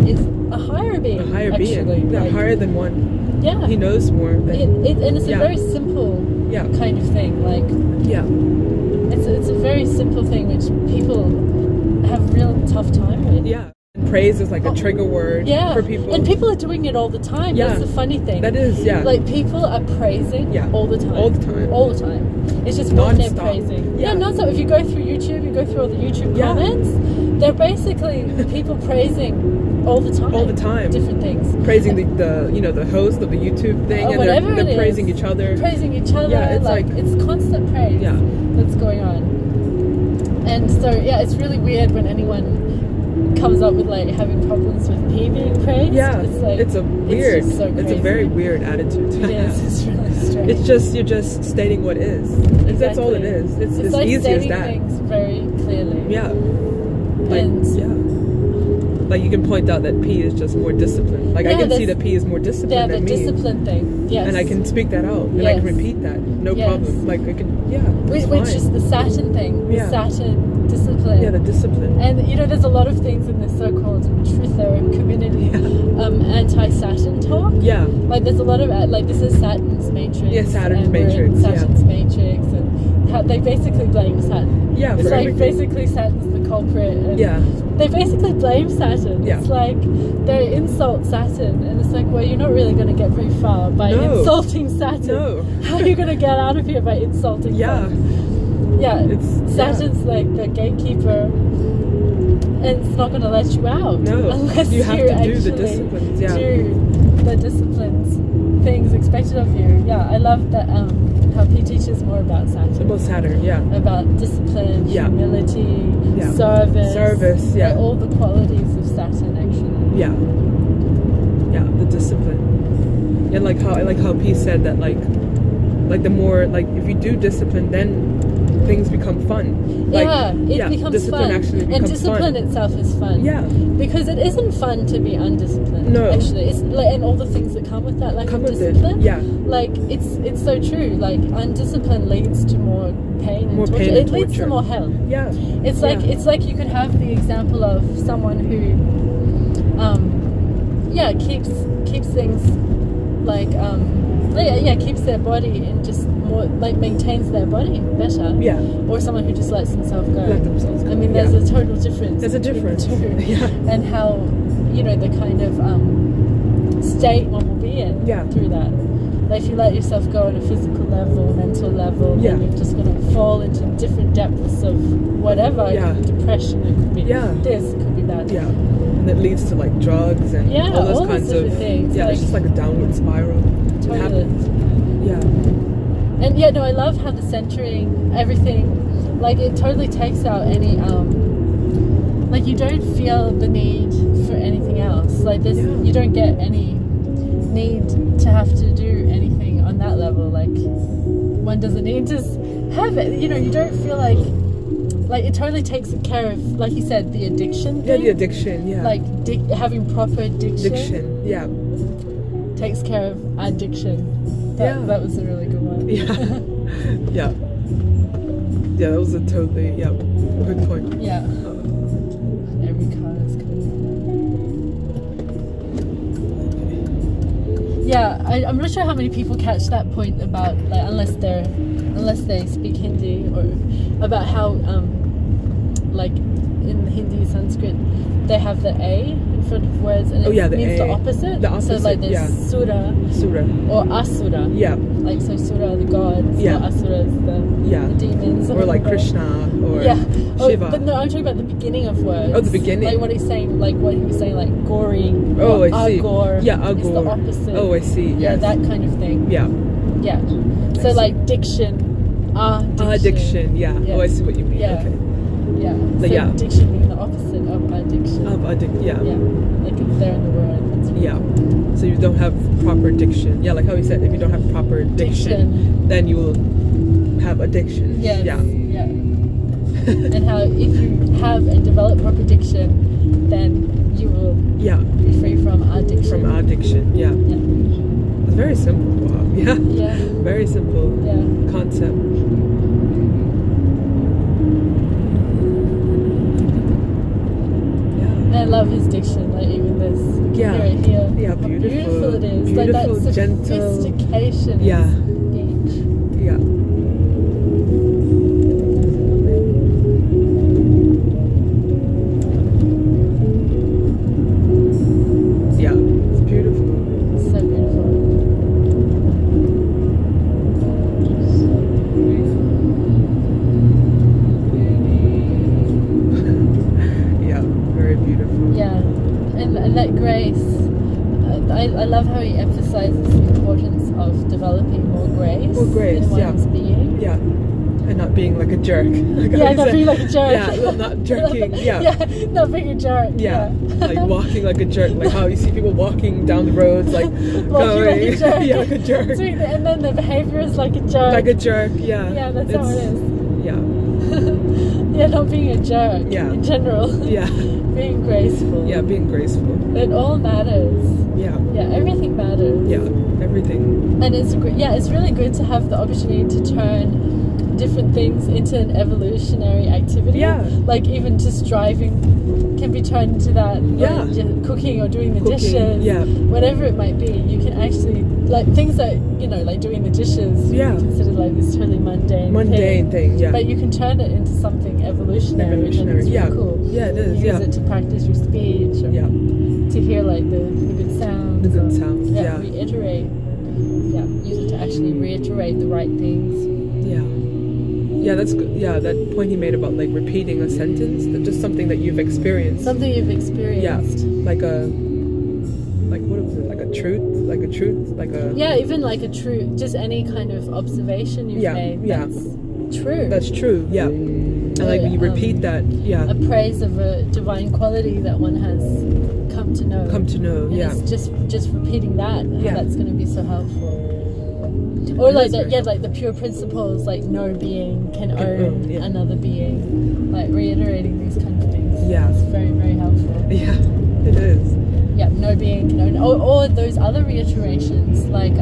is a higher being. A higher actually, being. Higher than one. Yeah. He knows more. And it's a very simple kind of thing. It's a very simple thing which people have real tough time with. Yeah. Praise is like a trigger word for people. And people are doing it all the time. That's the funny thing. That is, Like people are praising all the time. All the time. All the time. It's just one they're praising. Yeah, non-stop. If you go through YouTube, you go through all the YouTube comments, they're basically people praising all the time. All the time. Different things. Praising the host of the YouTube thing, and they're praising each other. Praising each other. Yeah, it's constant praise that's going on. And so it's really weird when anyone comes up with having problems with P being praised. It's a very weird attitude to have. It's really strange. It's just you're just stating what is. Exactly. That's all it is. It's as like easy as that. Things very clearly. Yeah. Like you can point out that P is just more disciplined. I can see that P is more disciplined than me. The discipline thing. Yes. And I can speak that out, and I can repeat that, no problem. I can, which is the Saturn thing. The Saturn discipline. Yeah, the discipline. And there's a lot of things in this so-called truther community, anti-Saturn talk. Yeah. There's a lot of this is Saturn's Matrix. Yeah, Saturn's Matrix. Saturn's Matrix, and how they basically blame Saturn. Yeah, it's basically Saturn's the culprit. And they basically blame Saturn. Yeah. It's they insult Saturn, and it's well, you're not really going to get very far by insulting Saturn. No. How are you going to get out of here by insulting Saturn? Saturn's the gatekeeper, and it's not going to let you out. No, unless you have to do the disciplines. Do the disciplines, things expected of you. I love that how he teaches more about Saturn. About Saturn, about discipline, humility, service, all the qualities of Saturn actually. The discipline. And I like how P said that the more if you do discipline, then things become fun. Like, it becomes discipline fun. Actually becomes and discipline fun. itself is fun. Yeah. Because it isn't fun to be undisciplined. No. Actually, it's like, and all the things that come with that, like Come with discipline. it. Yeah. Like it's so true. Like undiscipline leads to more pain and torture. It leads to more hell. Yeah. It's like you could have the example of someone who keeps things like keeps their body and just more like maintains their body better. Yeah. Or someone who just lets themselves go. Let themselves go. I mean, there's a total difference. There's a difference. Yeah. And how, you know, the kind of state one will be in through that. Like if you let yourself go on a physical level, mental level, then you're just going to fall into different depths of whatever. It could be depression, it could be this, it could be that. Yeah. And it leads to like drugs and all those kinds of things. Yeah, it's just like a downward spiral. Totally. Yeah. And yeah, no, I love how the centering, everything, like it totally takes out any, like you don't feel the need for anything else. Like this, you don't get any need to have to do anything on that level. Like one doesn't need to have it. You know, you don't feel like it totally takes care of, like you said, the addiction thing. Yeah, the addiction. Yeah. Like having proper addiction. Addiction. Yeah. Takes care of addiction. That was a really good one. Yeah. Yeah, that was a totally good point. Yeah. Every car is coming. Yeah, I'm not sure how many people catch that point about, like, unless they speak Hindi, or about how like in Hindi, Sanskrit, they have the A in front of words, and it means the opposite. The opposite. So like there's Sura or Asura. Yeah. Like so Sura are the gods, or Asura is the demons. Or like Krishna or Shiva. But no, I'm talking about the beginning of words. Oh, the beginning. Like what he's saying, like what he was saying, like gory. Oh, I see. Agor. Yeah, Agor. Is the opposite. Oh, I see. Yeah, that kind of thing. Yeah. Yeah. So like diction. Addiction. Yeah. Oh, I see what you mean. Yeah. Okay. Yeah. So addiction being the opposite of addiction. Yeah. Yeah. Like it's there in the word. That's really So you don't have proper diction. Yeah, like how he said, if you don't have proper diction, then you will have addiction. Yes. Yeah. Yeah. And how if you have and develop proper diction, then you will be free from addiction. From addiction. Yeah. Yeah. It's very simple. Wow. Yeah. Yeah. Very simple concept. I love his diction, like even this. Hear it here. Yeah, how beautiful it is. Beautiful, like that gentle. Sophistication. Yeah. Speech. Yeah. Yeah, it's beautiful. It's so beautiful. Very beautiful. Yeah, and that grace, I love how he emphasizes the importance of developing more grace in one's being. Yeah, and not being like a jerk. Like not being like a jerk. Yeah, not jerking. Not being a jerk. Yeah, like walking like a jerk. Like how you see people walking down the roads, like walking going, like a jerk. Yeah, like a jerk. And then the behavior is like a jerk. Like a jerk. Yeah. Yeah, that's how it is. Yeah. Yeah, not being a jerk. Yeah. In general. Yeah. Being graceful. Yeah, being graceful. It all matters. Yeah. Yeah, everything matters. Yeah, everything. And it's really good to have the opportunity to turn different things into an evolutionary activity. Yeah. Like even just driving can be turned into that. Yeah. Like just cooking or doing the dishes. Yeah. Whatever it might be, you can actually, like things that, you know, like doing the dishes, you consider like this totally mundane thing. Yeah. But you can turn it into something evolutionary. And it's really cool. Yeah, it is. Use it to practice your speech. Or to hear like the good sounds. The good sounds. Yeah. Reiterate. Yeah. Use it to actually reiterate the right things. Yeah. Yeah, that's good. Yeah, that point he made about like repeating a sentence, that's just something that you've experienced. Something you've experienced. Yeah, like what was it? Like a truth, like a. Yeah, even like a truth, just any kind of observation you've made. That's true. That's true. Yeah, and like when you repeat that, a praise of a divine quality that one has come to know. And it's just repeating that. How that's going to be so helpful. Or like that, yeah, like the pure principles, like no being can own another being, like reiterating these kind of things. Yeah, it's very, very helpful. Yeah, it is. Yeah, no being can own, or those other reiterations, like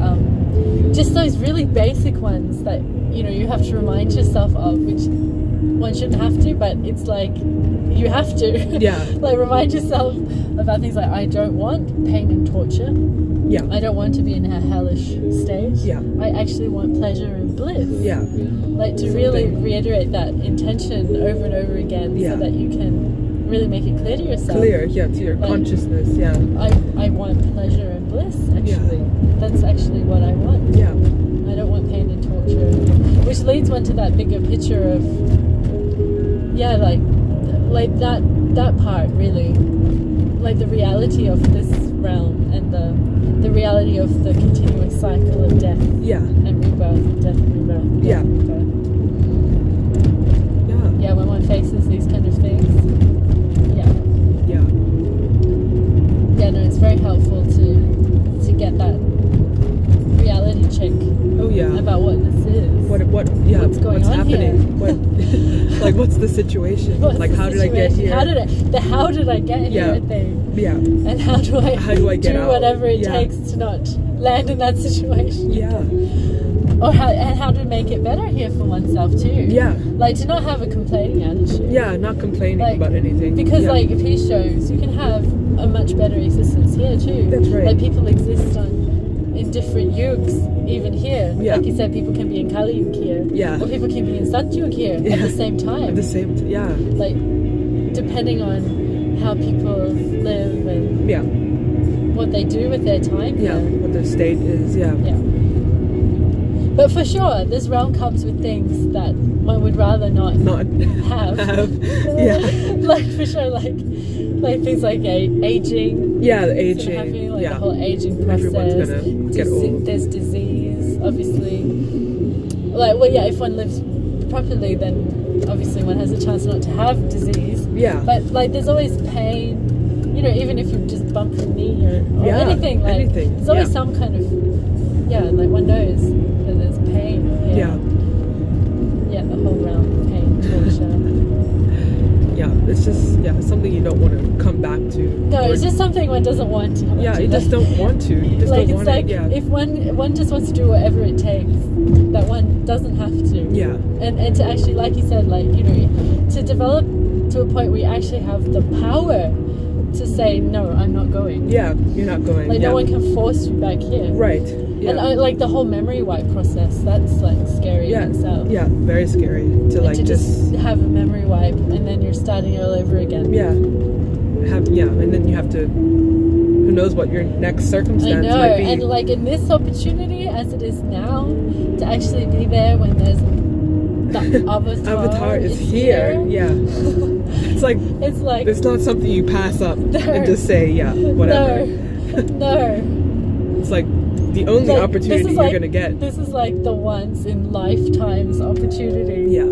just those really basic ones that you have to remind yourself of, which one shouldn't have to, but it's like you have to. Yeah. Like remind yourself about things like, I don't want pain and torture. Yeah. I don't want to be in a hellish state. Yeah. I actually want pleasure and bliss. Yeah. Like to really reiterate that intention over and over again, so that you can really make it clear to yourself. Clear, yeah, to your consciousness, yeah. I want pleasure and bliss, actually. Yeah. That's actually what I want. Yeah. I don't want pain and torture. Which leads one to that bigger picture of, yeah, like that part, really. Like the reality of this realm and the reality of the continuous cycle of death. Yeah. And rebirth, death and rebirth. Yeah. Rebirth. Yeah. Yeah, when one faces these kind of things. Yeah. Yeah. Yeah, no, it's very helpful to get that reality check. Oh yeah. About what this is. What's going on happening? Here? Like what's the situation? How did I get here? How did I get here thing? Yeah. And how do I get do out? whatever it takes to not land in that situation? Yeah. Or how to make it better here for oneself too. Yeah. Like to not have a complaining attitude. Yeah, not complaining about anything. Because like if he shows, you can have a much better existence here too. That's right. Like people exist in different yugs even here. Yeah. Like you said, people can be in Kali Yug here. Yeah. Or people can be in Sat Yug here at the same time. At the same time, yeah. Like depending on how people live and what they do with their time. Yeah. What their state is. Yeah. Yeah. But for sure, this realm comes with things that one would rather not have. Yeah. Like for sure, like things like aging. Yeah, the aging. Happening, like the whole aging process. Everyone's gonna get old. There's disease, obviously. Like, well, yeah, if one lives properly, then obviously one has a chance not to have disease. Yeah. But like, there's always pain. Even if you just bump your knee or anything, like there's always some kind of like one knows that there's pain. Yeah. Yeah, the whole realm, pain, torture. Yeah, it's just something you don't want to come back to. No, it's just something one doesn't want to come back to. You just don't want to. You just like, don't want like, if one just wants to do whatever it takes, that one doesn't have to. Yeah. And to actually, like you said, like, to develop to a point where you actually have the power to say, no, I'm not going. Yeah, you're not going. Like, no one can force you back here. Right. Yeah. And like the whole memory wipe process, that's like scary in itself. Yeah, very scary to like just have a memory wipe and then you're starting all over again. Yeah. And then you have to, who knows what your next circumstance might be. And like in this opportunity as it is now, to actually be there when there's the avatar is here. Yeah. It's like it's not something you pass up and just say, whatever. No. It's like the only opportunity you're gonna get. This is like the once in lifetime's opportunity. Yeah.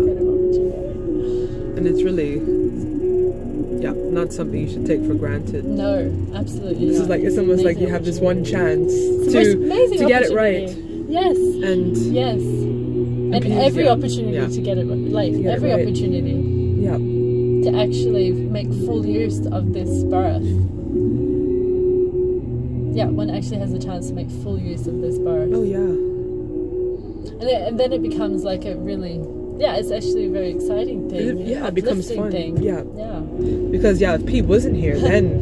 And it's really not something you should take for granted. No, absolutely This not. is like, it's almost like you have this one chance to get it right. Yes. And every opportunity to get it right. Like every opportunity. Yeah. To actually make full use of this birth. Yeah, one actually has a chance to make full use of this birth. Oh yeah. And then it becomes like a really, it's actually a very exciting thing. It becomes fun. Thing. Yeah. Because if Pete wasn't here, then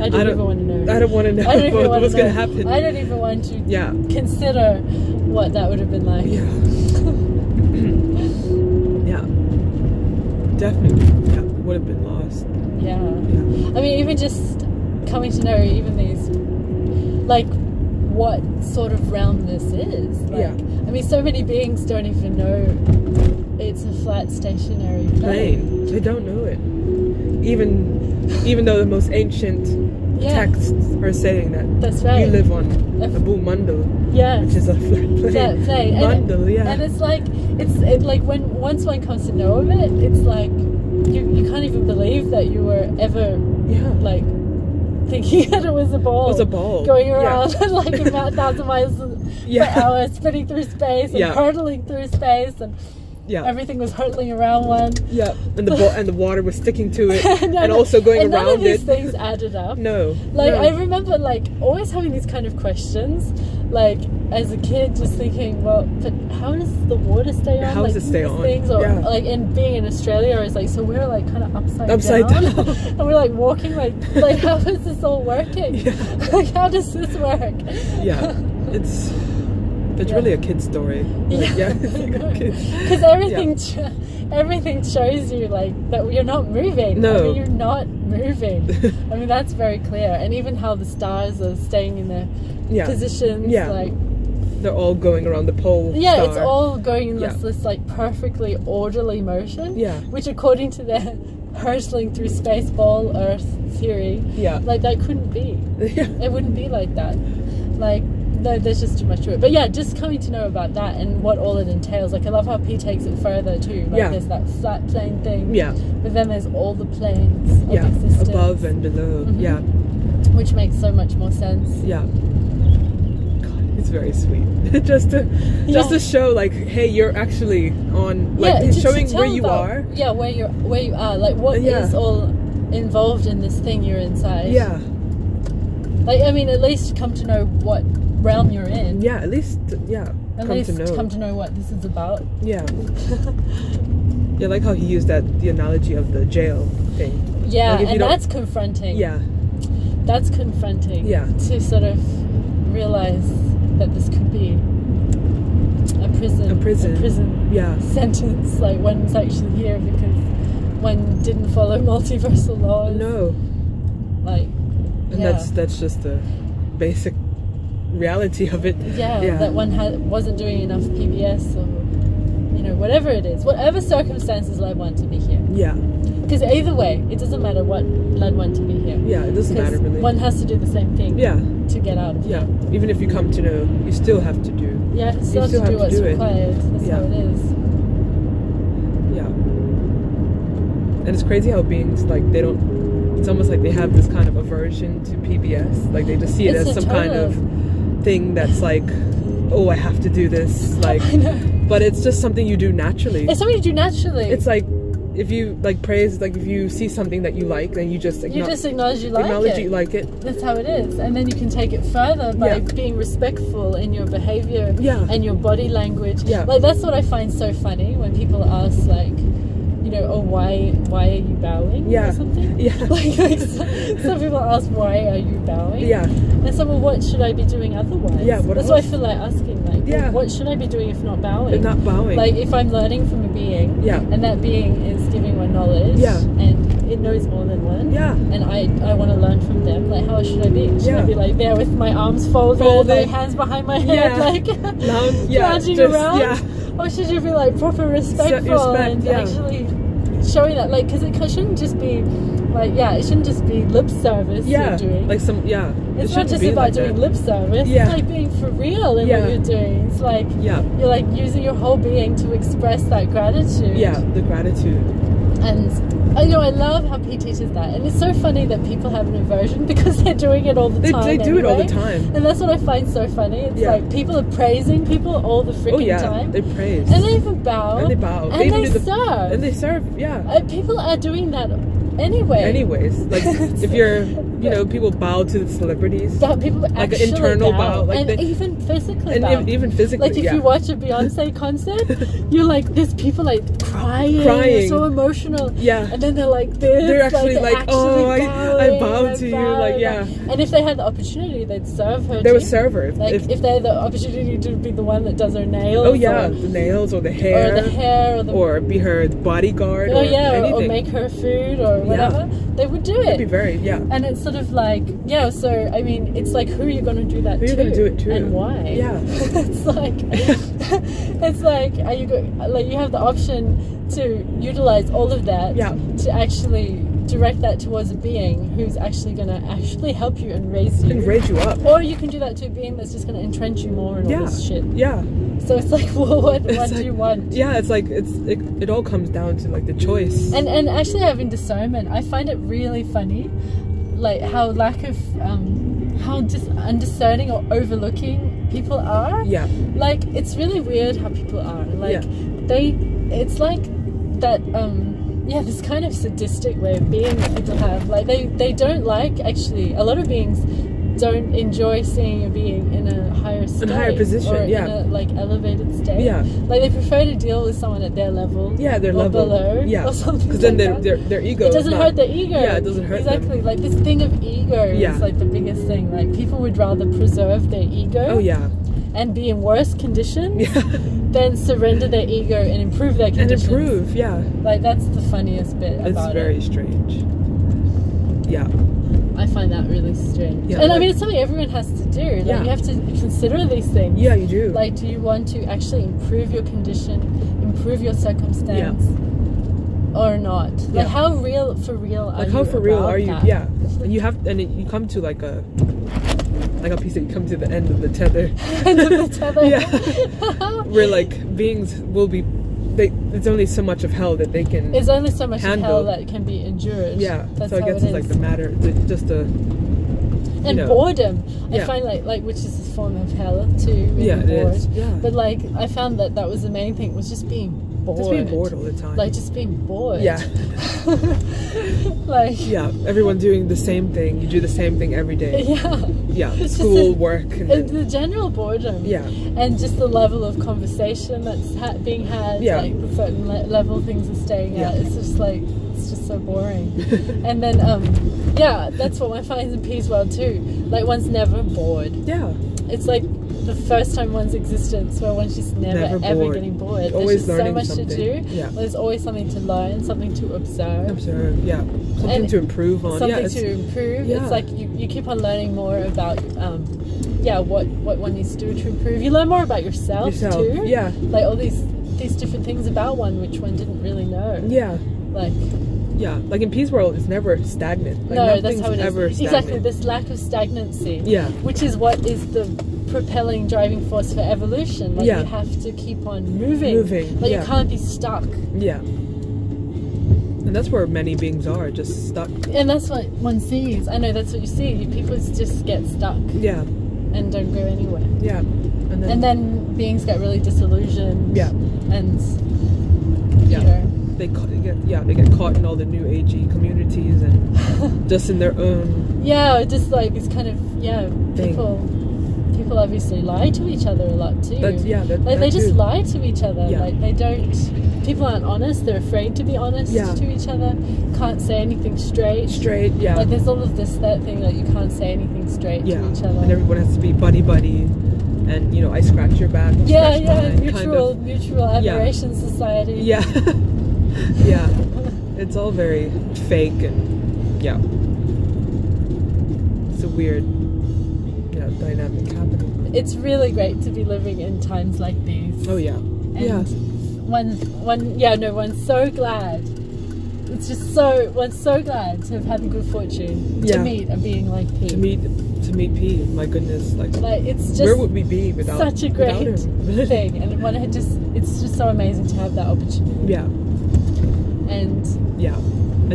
I don't even want to know. I don't want to know what's going to happen. I don't even want to consider what that would have been like. Yeah. Definitely. Yeah, would have been lost. Yeah. I mean, even just coming to know even these, like, what sort of realm this is. Like, I mean, so many beings don't even know it's a flat stationary plane. They don't know it. Even though the most ancient texts are saying that. That's right. You live on a mundle. Yeah. Which is a flat plane. Mundle, and it's like like when once one comes to know of it, it's like you can't even believe that you were ever like thinking that it was a ball. It was a ball going around like about 1,000 miles for hours, spinning through space and hurtling through space, and everything was hurtling around one. Yeah, and the water was sticking to it, and also going around it. None of these things added up. No. Like, I remember, like, always having these kind of questions, like, as a kid, just thinking, well, but how does the water stay on? How does it stay on? Things, or, like, and being in Australia, it's like, so we're, like, kind of upside down. And we're, like, walking, like, how is this all working? Yeah. Like, how does this work? Yeah, it's really a kid's story. Like, because everything shows you, like, that you're not moving. No, I mean, you're not moving. I mean, that's very clear. And even how the stars are staying in their positions, like, they're all going around the pole. Yeah, it's all going in this like perfectly orderly motion. Yeah, which according to their hurtling through space ball Earth theory, like, that couldn't be. It wouldn't be like that. Like, no, there's just too much to it. But yeah, just coming to know about that and what all it entails. Like, I love how P takes it further too. Like, there's that flat plane thing. Yeah. But then there's all the planes of existence. Above and below. Yeah. Which makes so much more sense. Yeah. God, it's very sweet. just to show, like, hey, you're actually on, like, showing where you are. Yeah, where you are. Like, what is all involved in this thing you're inside. Yeah. Like, I mean, at least come to know what realm you're in. Yeah, at least come to know what this is about. Yeah. Yeah, like how he used the analogy of the jail thing. Yeah, like, and that's confronting. Yeah. That's confronting. Yeah. To sort of realize that this could be a prison sentence. Like, one's actually here because one didn't follow multiversal laws. No. Like, and that's just the basic reality of it. Yeah, that one wasn't doing enough PBS, or, you know, whatever it is, whatever circumstances led one to be here. Yeah. Because either way, it doesn't matter what led one to be here. Yeah, it doesn't matter really. One has to do the same thing. Yeah. To get out of here. Yeah. Even if you come to know, you still have to do. Yeah, you still have to do what's required. That's how it is. Yeah. And it's crazy how beings, like, they don't. It's almost like they have this kind of aversion to PBS. Like, they just see it as some kind of thing that's like, oh, I have to do this. Like, but it's just something you do naturally. It's something you do naturally. It's like, if you, like, praise, like, if you see something that you like, then you just acknowledge you like it. That's how it is. And then you can take it further by being respectful in your behaviour and your body language. Yeah. Like, that's what I find so funny when people ask, like, you know, oh, why are you bowing or something? Yeah. Like some people ask, why are you bowing? Yeah. And so, well, what should I be doing otherwise? Yeah. That's why I feel like asking, like, well, what should I be doing if not bowing? If not bowing. Like, if I'm learning from a being, and that being is giving one knowledge, and it knows more than one, and I want to learn from them, like, how should I be? Should I be, like, there with my arms folded, like, hands behind my head, like, lounging around? Yeah. Or should you be, like, proper respectful and actually showing that, like, because it shouldn't just be, like, it shouldn't just be lip service you're doing. Like it's not just about doing lip service. It's like being for real in what you're doing. It's like you're, like, using your whole being to express that gratitude. Yeah, the gratitude. And you know, I love how P teaches that, and it's so funny that people have an aversion because they're doing it all the time. They do it all the time, and that's what I find so funny. It's like people are praising people all the freaking time. They praise, and they even bow, and they serve, and they serve. Yeah, people are doing that anyway. Anyways, like, if you're, you know, people bow to the celebrities. People like an internal bow, like, and even physically bow. Even physically, like, if you watch a Beyonce concert, you're like, there's people, like, crying. They're so emotional. Yeah. And then they're like this. They're actually like oh, I bow to you. Like, And if they had the opportunity, they'd serve her. They would serve her. Like, if they had the opportunity to be the one that does her nails. Oh yeah, the nails or the hair. Or be her bodyguard. Oh or yeah, anything. Or make her food or whatever. They would do it. It'd be very And it's sort of like so I mean, it's like, who are you going to do that to? Who are you going to do it to? And why? Yeah. it's like are you like, you have the option to utilize all of that to actually direct that towards a being who's actually going to actually help you and raise you up, or you can do that to a being that's just going to entrench you more in all this shit. So it's like, well, what do you want? It's like it all comes down to, like, the choice. And actually having discernment, I find it really funny, like, how lack of how just undiscerning or overlooking people are. Yeah. Like, it's really weird how people are. Like, it's like that, this kind of sadistic way of being that people have. Like, they don't like, actually, a lot of beings don't enjoy seeing a being in a higher state. In a higher position, or in a, like, elevated state. Yeah. Like, they prefer to deal with someone at their level. Yeah, their or level. below. Yeah. Or something. Because then like their ego. It doesn't hurt their ego. Yeah, it doesn't hurt exactly. them. Like, this thing of ego is like the biggest thing. Like, people would rather preserve their ego. Oh yeah. And be in worse conditions than surrender their ego and improve their conditions. And improve, yeah. Like, that's the funniest bit about it. It's very strange. Yeah. I find that really strange. Yeah, and I mean, it's something everyone has to do. Like, you have to consider these things. Yeah, you do. Like, do you want to actually improve your condition, improve your circumstance, or not? Like, how real for real are you? Like, how for real are you? That? Yeah. And you have, and you come to like a piece that you come to the end of the tether. End of the tether. Yeah. Where like beings will be. It's only so much of hell that they can. There's only so much handle. of hell that can be endured. Yeah, that's so I guess it's like the matter, just the. And boredom, I find like which is a form of hell too. Being bored. It is. Yeah. But like I found that was the main thing, was just being bored. Just being bored all the time. Like just being bored. Yeah. Like. Yeah, everyone doing the same thing. You do the same thing every day. Yeah. Yeah. It's school, work, and the general boredom. Yeah. And just the level of conversation that's being had. Yeah. Like the certain level things are staying at. It's just like. It's just so boring. And then that's what one finds in P's world too. Like, one's never bored. Yeah. It's like the first time one's existence where one's just never ever getting bored. Always there's just so much something. to do. Yeah. There's always something to learn, something to observe. Yeah. Something to improve on. Something to improve. Yeah. It's like you keep on learning more about what one needs to do to improve. You learn more about yourself too. Yeah. Like all these different things about one which one didn't really know. Yeah. Like. Yeah, like in P's world, it's never stagnant. Like, no, that's how it is. Ever exactly, this lack of stagnancy. Yeah. Which is what is the propelling driving force for evolution. Like, you have to keep on moving. Like, you can't be stuck. Yeah. And that's where many beings are, just stuck. And that's what one sees. I know that's what you see. People just get stuck. Yeah. And don't go anywhere. Yeah. And then beings get really disillusioned. Yeah. And, you know. They get caught in all the new agey communities and just in their own just like it's kind of people obviously lie to each other a lot too. They just lie to each other. Like they don't. People aren't honest. They're afraid to be honest to each other. Can't say anything straight. Like there's all of that thing that you can't say anything straight to each other. And everyone has to be buddy, and I scratch your back. Mutual admiration society. Yeah. Yeah, it's all very fake and it's a weird dynamic happening. It's really great to be living in times like these. Oh yeah. And one's so glad. It's just one's so glad to have had the good fortune to meet a being like P. To meet P, my goodness, like it's just where would we be without such a great him? thing, and it's just so amazing to have that opportunity. Yeah. And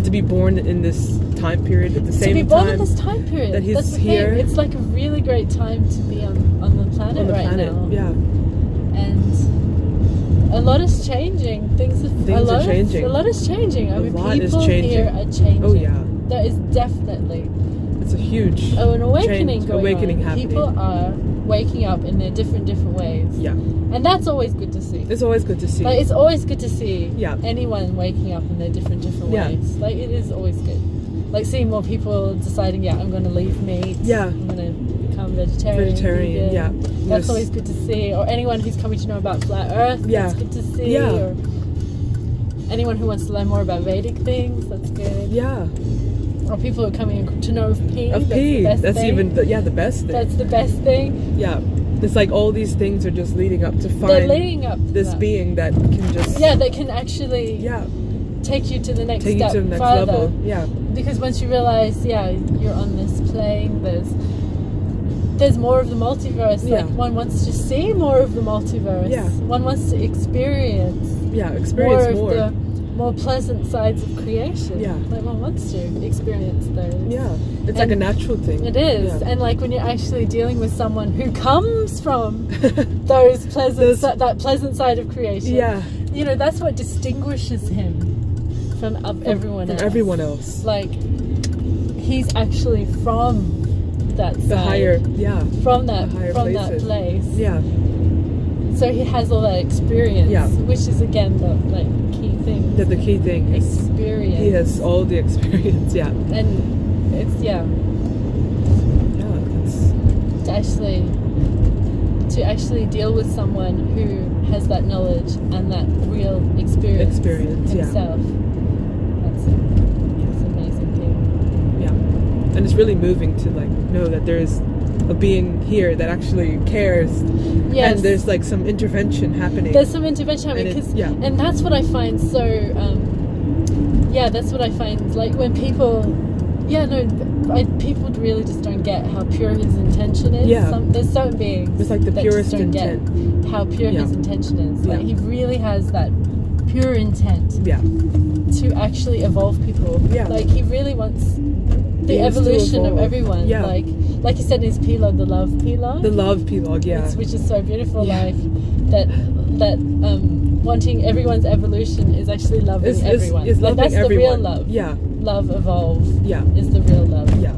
to be born in this time period at the same time. To be born in this time period. That he's That's the here. Thing. It's like a really great time to be on the planet now. Yeah. And a lot is changing. Things are changing. A lot is changing. I mean, people here are changing. Oh yeah. There is definitely. It's a huge. An awakening change, going on. Happening. People are waking up in their different ways. Yeah. And that's always good to see. It's always good to see. Like, it's always good to see anyone waking up in their different ways. Like, it is always good. Like, seeing more people deciding, I'm going to leave meat. Yeah. I'm going to become vegetarian. Vegan. That's always good to see. Or anyone who's coming to know about flat Earth. That's good to see. Yeah. Or anyone who wants to learn more about Vedic things. That's good. Yeah. Or people who are coming to know of P. That's even the best thing. That's the best thing. Yeah. It's like all these things are just leading up to find this being that can just that can actually take you to the next step, level. Yeah. Because once you realize you're on this plane, there's more of the multiverse. Like one wants to see more of the multiverse. Yeah. One wants to experience more. Of the more pleasant sides of creation. Yeah. Like one wants to experience those. Yeah. It's like a natural thing. It is. Yeah. And like when you're actually dealing with someone who comes from those pleasant that pleasant side of creation. Yeah. You know, that's what distinguishes him from everyone else. Everyone else. Like he's actually from that side. The higher, From that that place. Yeah. So he has all that experience. Yeah. Which is again the key thing. The key thing is experience. He has all the experience, yeah. And it's to actually deal with someone who has that knowledge and that real experience himself. That's an amazing thing. Yeah. And it's really moving to like know that there's a being here that actually cares. Yes. And there's like some intervention happening. There's some intervention happening and that's what I find so that's what I find like when people people really just don't get how pure his intention is. Yeah. There's certain beings. It's like the purest intent. How pure his intention is. Like he really has that pure intent. Yeah. To actually evolve people. Yeah. Like he really wants the evolution of everyone. Yeah. Like you said in his Epilogue, the love Epilogue. The love Epilogue, yeah. Which is so beautiful. Like that wanting everyone's evolution is actually loving everyone. Is like loving that's everyone. The real love. Yeah. Love evolve. Yeah. Is the real love. Yeah.